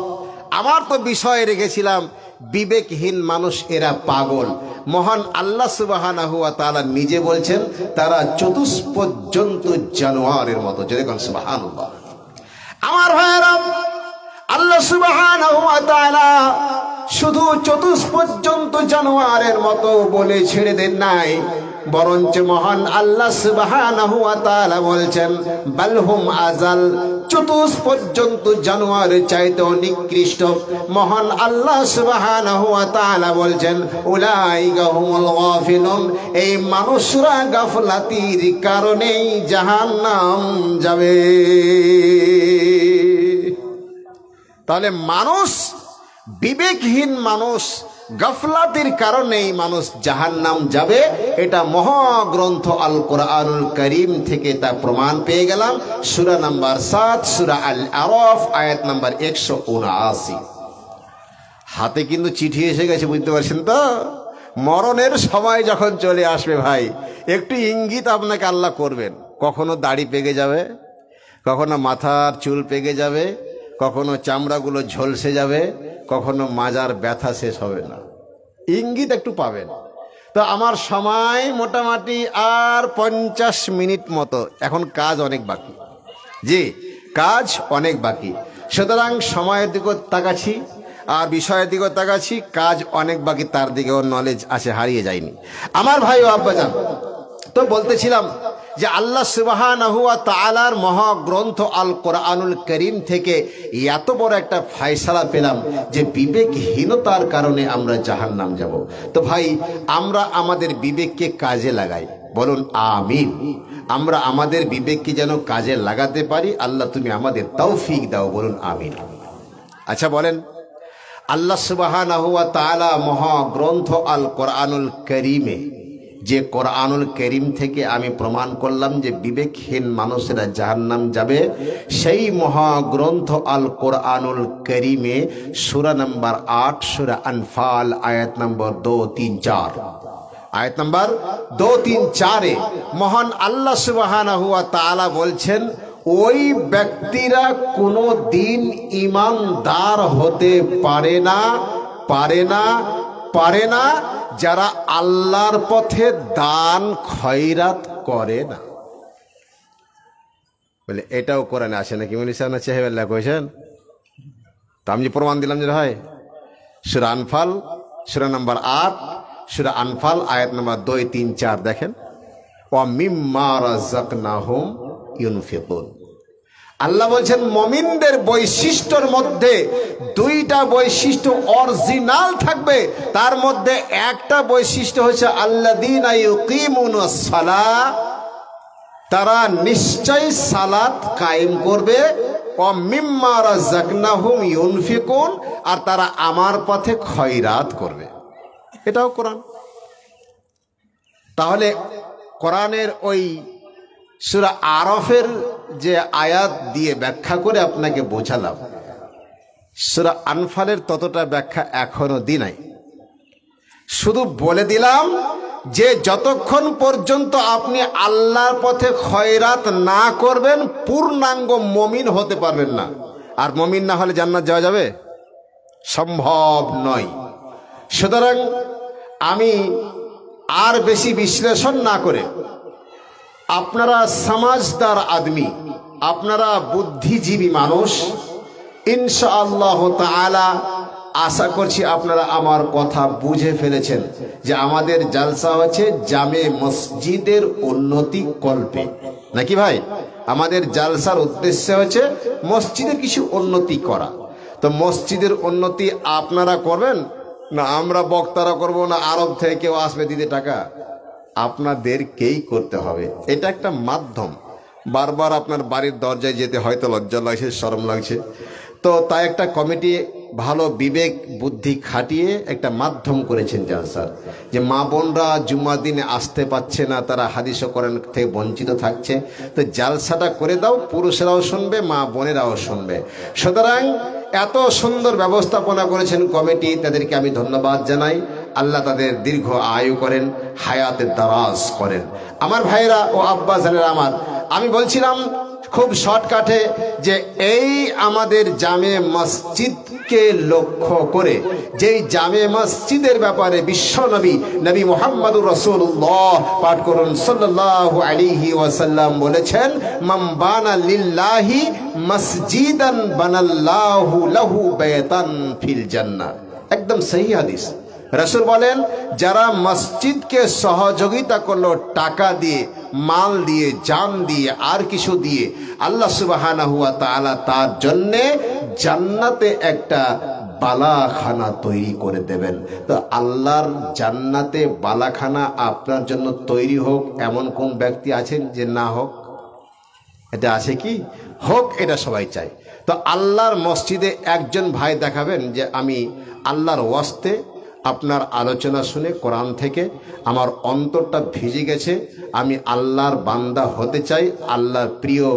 Speaker 1: আমার তো বিষয় রেখেছিলাম বিবেকহীন মানুষ, এরা পাগল। মহান আল্লাহ সুবহানাহু ওয়া তাআলা নিজে বলছেন তারা চতুষ্পদ জন্তু, জানোয়ারের মতো। জোরে কোন সুবহানাল্লাহ। আমার ভাইরা, আল্লাহ সুবহানাহু ওয়া তাআলা শুধু চতুষ্পদ জন্তু, জানোয়ারের মতো বলে ছেড়ে দেন নাই, বরঞ্চ মহান আল্লাহ সুবহানাহু ওয়া তাআলা বলছেন বালহুম আজাল, চতুষ্পদ জন্তু জানোয়ারের চাইতে নিকৃষ্ট। মহান আল্লাহ সুবহানাহু ওয়া তাআলা বলছেন উলাইকা হুমুল গাফিলুন, এই মানুষরা গাফলাতির কারণেই জাহান্নাম যাবে। তাহলে মানুষ, বিবেকহীন মানুষ, গাফলাতের কারণেই মানুষ জাহান্নাম যাবে। এটা মহাগ্রন্থ আল কোরআনুল কারীম থেকে তা প্রমাণ পেয়ে গেলাম। সূরা নাম্বার 7, সূরা আল আরাফ, আয়াত নাম্বার 179। হাতে কিন্তু চিঠি এসে গেছে, বুঝতে পারছেন তো? মরণের সময় যখন চলে আসবে ভাই, একটু ইঙ্গিত আপনাকে আল্লাহ করবেন। কখনো দাড়ি পেকে যাবে, কখনো মাথার চুল পেকে যাবে, কখনো চামড়াগুলো ঝলসে যাবে, কখনো মাজার ব্যথা শেষ হবে না, ইঙ্গিত একটু পাবেন। তো আমার সময় মোটামুটি আর 50 মিনিট মতো, এখন কাজ অনেক বাকি, জি কাজ অনেক বাকি। সুতরাং সময়ের দিকেও তাকাচ্ছি আর বিষয়ের দিকেও তাকাচ্ছি, কাজ অনেক বাকি, তার দিকেও নলেজ আছে, হারিয়ে যায়নি। আমার ভাই ও আব্বাজান, তো বলতেছিলাম যে আল্লাহ সুবহানাহু ওয়া তাআলার মহাগ্রন্থ আল কোরআনুল কারীম থেকে এত বড় একটা ফয়সালা পেলাম যে বিবেকহীনতার কারণে আমরা জাহান্নাম যাব। তো ভাই, আমরা আমাদের বিবেককে কাজে লাগাই, বলুন আমিন। আমরা আমাদের বিবেককে যেন কাজে লাগাতে পারি, আল্লাহ তুমি আমাদের তৌফিক দাও, বলুন আমিন। আচ্ছা বলেন, আল্লাহ সুবহানাহু ওয়া তাআলা মহাগ্রন্থ আল কোরআনুল কারীমে যে কোরআনুল কারীম থেকে আমি প্রমাণ করলাম যে বিবেকহীন মানুষেরা জাহান্নাম যাবে, সেই মহাগ্রন্থ আল কোরআনুল কারীমে সূরা নম্বর 8 সূরা আনফাল আয়াত নম্বর 2, 3, 4, আয়াত নম্বর 2, 3, 4 মহান আল্লাহ সুবহানাহু ওয়া তাআলা বলছেন, ওই ব্যক্তিরা কোনো দিন ঈমানদার হতে পারে না যারা আল্লাহর পথে দান খয়রাত করে না। বলে এটাও কোরআনে আসে নাকি? মনীষা চেহাবেল্লা কইছেন তো আমি যে প্রমাণ দিলাম যে হয় সূরা আনফাল সূরা নম্বর 8 সূরা আনফাল আয়াত নম্বর 2, 3, 4 দেখেন, ওয়া মিম্মা রাযাকনাহুম ইউনফিকুন। আল্লাহ বলছেন মুমিনদের বৈশিষ্ট্যের মধ্যে 2টা বৈশিষ্ট্য অরিজিনাল থাকবে। তার মধ্যে একটা বৈশিষ্ট্য হচ্ছে আল্লাযীনা ইউকিমুনাস সালাহ, তারা নিশ্চয়ই সালাত কায়েম করবে, ওয়া মিম্মা রাযাকনাহুম ইউনফিকুন, আর তারা আমার পথে খয়রাত করবে। এটাও কোরআন। তাহলে কোরআনের ওই সূরা আরাফের যে আয়াত দিয়ে ব্যাখ্যা করে আপনাকে বোঝালাম, সূরা আনফালের ততটা ব্যাখ্যা এখনো দিই নাই। শুধু বলে দিলাম যে যতক্ষণ পর্যন্ত আপনি আল্লাহর পথে খয়রাত না করবেন পূর্ণাঙ্গ মুমিন হতে পারবেন না। আর মুমিন না হলে জান্নাত যাওয়া যাবে? সম্ভব নয়। সুতরাং আমি আর বেশি বিশ্লেষণ না করে, আপনারা সমাজদার আদমি, আপনারা বুদ্ধিজীবী মানুষ, ইনশাআল্লাহ তাআলা আশা করছি আপনারা আমার কথা বুঝে ফেলেছেন যে আমাদের জালসা হচ্ছে জামে মসজিদের উন্নতি কল্পে, নাকি ভাই? আমাদের জালসার উদ্দেশ্য হচ্ছে মসজিদের কিছু উন্নতি করা। তো মসজিদের উন্নতি আপনারা করবেন না আমরা বক্তারা করব, না আরব থেকে কেউ আসবে দিতে টাকা? আপনাদেরকেই করতে হবে। এটা একটা মাধ্যম। বারবার আপনার বাড়ির দরজায় যেতে হয়তো লজ্জা লাগছে, শরম লাগছে, তো তাই একটা কমিটি ভালো বিবেক বুদ্ধি খাটিয়ে একটা মাধ্যম করেছেন জালসার, যে মা বোনরা জুম্মার দিনে আসতে পারছে না, তারা হাদিস ও কোরআন থেকে বঞ্চিত থাকছে, তো জালসাটা করে দাও, পুরুষেরাও শুনবে, মা বোনেরাও শুনবে। সুতরাং এত সুন্দর ব্যবস্থাপনা করেছেন কমিটি, তাদেরকে আমি ধন্যবাদ জানাই। আল্লাহ তাদের দীর্ঘ আয়ু করেন, হায়াতের দারাজ করেন। আমার ভাইরা ও আব্বাজানেরা আমার, আমি বলছিলাম খুব শর্টকাটে যে এই আমাদের জামে মসজিদকে লক্ষ্য করে, যেই জামে মসজিদের ব্যাপারে বিশ্বনবী নবী মুহাম্মদুর রাসূলুল্লাহ পাঠ করুন সাল্লাল্লাহু আলাইহি ওয়াসাল্লাম বলেছেন, মান বানা লিল্লাহি মসজিদান বানাল্লাহু লাহু বাইতান ফিল জান্নাহ। একদম সহি হাদিস। রাসূল বলেন, যারা মসজিদকে সহযোগিতা করলো টাকা দিয়ে, মাল দিয়ে, জান দিয়ে, আর কিছু দিয়ে, আল্লাহ সুবহানাহু ওয়া তাআলা তার জন্যে জান্নাতে একটা বালাখানা তৈরি করে দেবেন। তো আল্লাহর জান্নাতে বালাখানা আপনার জন্য তৈরি হোক এমন কোন ব্যক্তি আছেন যে না হোক? এটা আছে কি? হোক, এটা সবাই চায়। তো আল্লাহর মসজিদে একজন ভাই দেখাবেন যে আমি আল্লাহর ওয়াস্তে আপনার আলোচনা শুনে কোরআন থেকে আমার অন্তরটা ভিজে গেছে, আমি আল্লাহর বান্দা হতে চাই, আল্লাহর প্রিয়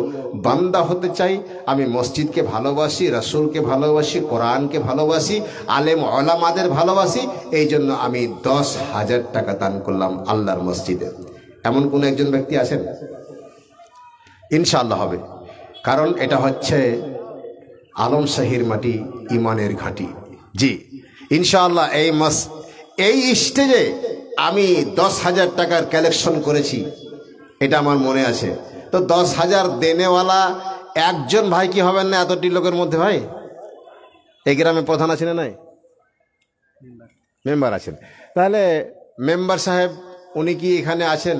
Speaker 1: বান্দা হতে চাই, আমি মসজিদকে ভালোবাসি, রাসূলকে ভালোবাসি, কোরআনকে ভালোবাসি, আলেম ওলামাদের ভালোবাসি, এই জন্য আমি 10,000 টাকা দান করলাম আল্লাহর মসজিদে। এমন কোন একজন ব্যক্তি আছেন? ইনশাআল্লাহ হবে, কারণ এটা হচ্ছে আলম শাহীর মাটি, ইমানের ঘাঁটি। জি ইনশাআল্লাহ এই স্টেজে আমি 10,000 টাকার কালেকশন করেছি, এটা আমার মনে আছে। তো 10,000 দেনেওয়ালা একজন ভাই কি হবেন না এতটি লোকের মধ্যে? ভাই এই গ্রামে প্রধান আছেন না নাই? মেম্বার আছেন। তাহলে মেম্বার সাহেব উনি কি এখানে আছেন?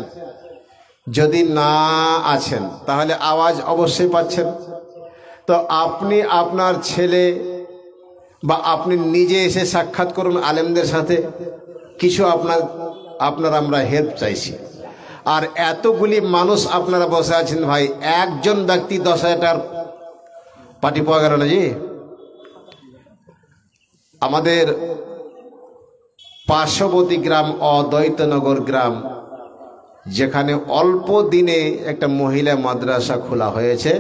Speaker 1: যদি না আছেন তাহলে আওয়াজ অবশ্যই পাচ্ছেন। তো আপনি আপনার ছেলে বা আপনি নিজে এসে সাক্ষাৎ করুন আলেমদের সাথে, কিছু আপনার আমরা হেল্প চাইছি। আর এতগুলি মানুষ আপনারা বসে আছেন ভাই, একজন ব্যক্তি 10,000 টাকার পার্টি পাওয়া গেল না। জি আমাদের পার্শ্ববর্তী গ্রাম অদ্বৈতনগর গ্রাম যেখানে অল্প দিনে একটা মহিলা মাদ্রাসা খোলা হয়েছে,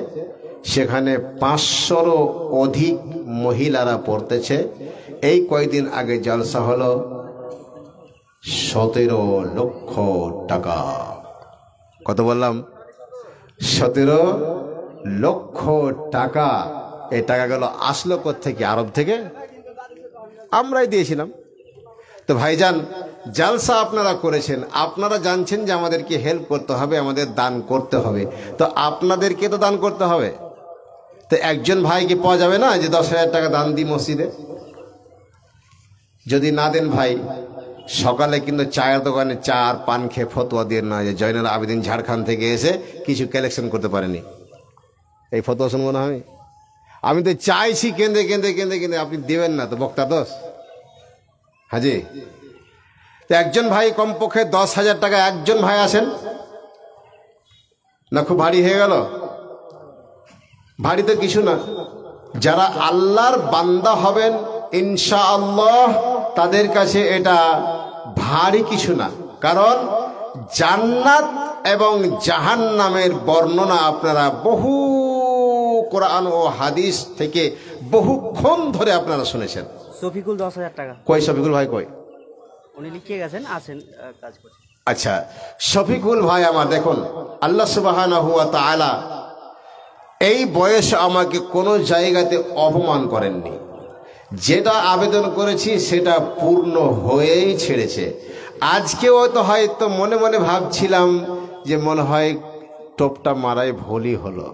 Speaker 1: সেখানে 500-রও অধিক মহিলারা পড়তেছে। এই কয়েকদিন আগে জলসা হলো, 17 লক্ষ টাকা। কত বললাম? 17 লক্ষ টাকা। এই টাকাগুলো আসলো কোত্থেকে? আরব থেকে, আমরাই দিয়েছিলাম। তো ভাইজান, জালসা আপনারা করেছেন, আপনারা জানছেন যে আমাদেরকে হেল্প করতে হবে, আমাদের দান করতে হবে, তো আপনাদেরকে তো দান করতে হবে। তো একজন ভাইকে পাওয়া যাবে না যে 10,000 টাকা দান দিই মসজিদে? যদি না দেন ভাই, সকালে কিন্তু চায়ের দোকানে চা আর পান খেয়ে ফতোয়া দিয়ে না যে জয়নুল আবেদিন ঝাড়খণ্ড থেকে এসে কিছু কালেকশন করতে পারেনি, এই ফতোয়া শুনবো না আমি? আমি তো চাইছি কেঁদে কেঁদে কেঁদে কেঁদে, আপনি দেবেন না তো বক্তা দোষ। হাজি, তো একজন ভাই কমপক্ষে 10,000 টাকা, একজন ভাই আসেন না? খুব ভারী হয়ে গেল? ভারী তো কিছু না। যারা আল্লাহর বান্দা হবেন ইনশাআল্লাহ, তাদের কাছে এটা ভারী কিছু না। কারণ জান্নাত এবং জাহান্নামের বর্ণনা আপনারা বহু কোরআন ও হাদিস থেকে বহুক্ষণ ধরে আপনারা শুনেছেন।
Speaker 2: শফিকুল 10,000 টাকা।
Speaker 1: কই শফিকুল ভাই? কই?
Speaker 2: উনি লিখে গেছেন, আছেন, কাজ করছেন।
Speaker 1: আচ্ছা, শফিকুল ভাই আমার, দেখুন আল্লাহ সুবহানাহু ওয়া তাআলা এই বয়সে আমাকে কোনো জায়গাতে অপমান করেননি। যেটা আবেদন করেছি সেটা পূর্ণ হয়েই ছেড়েছে। আজকেও হয়তো মনে মনে ভাবছিলাম যে মনে হয় টোপটা মারাই ভুলই হলো।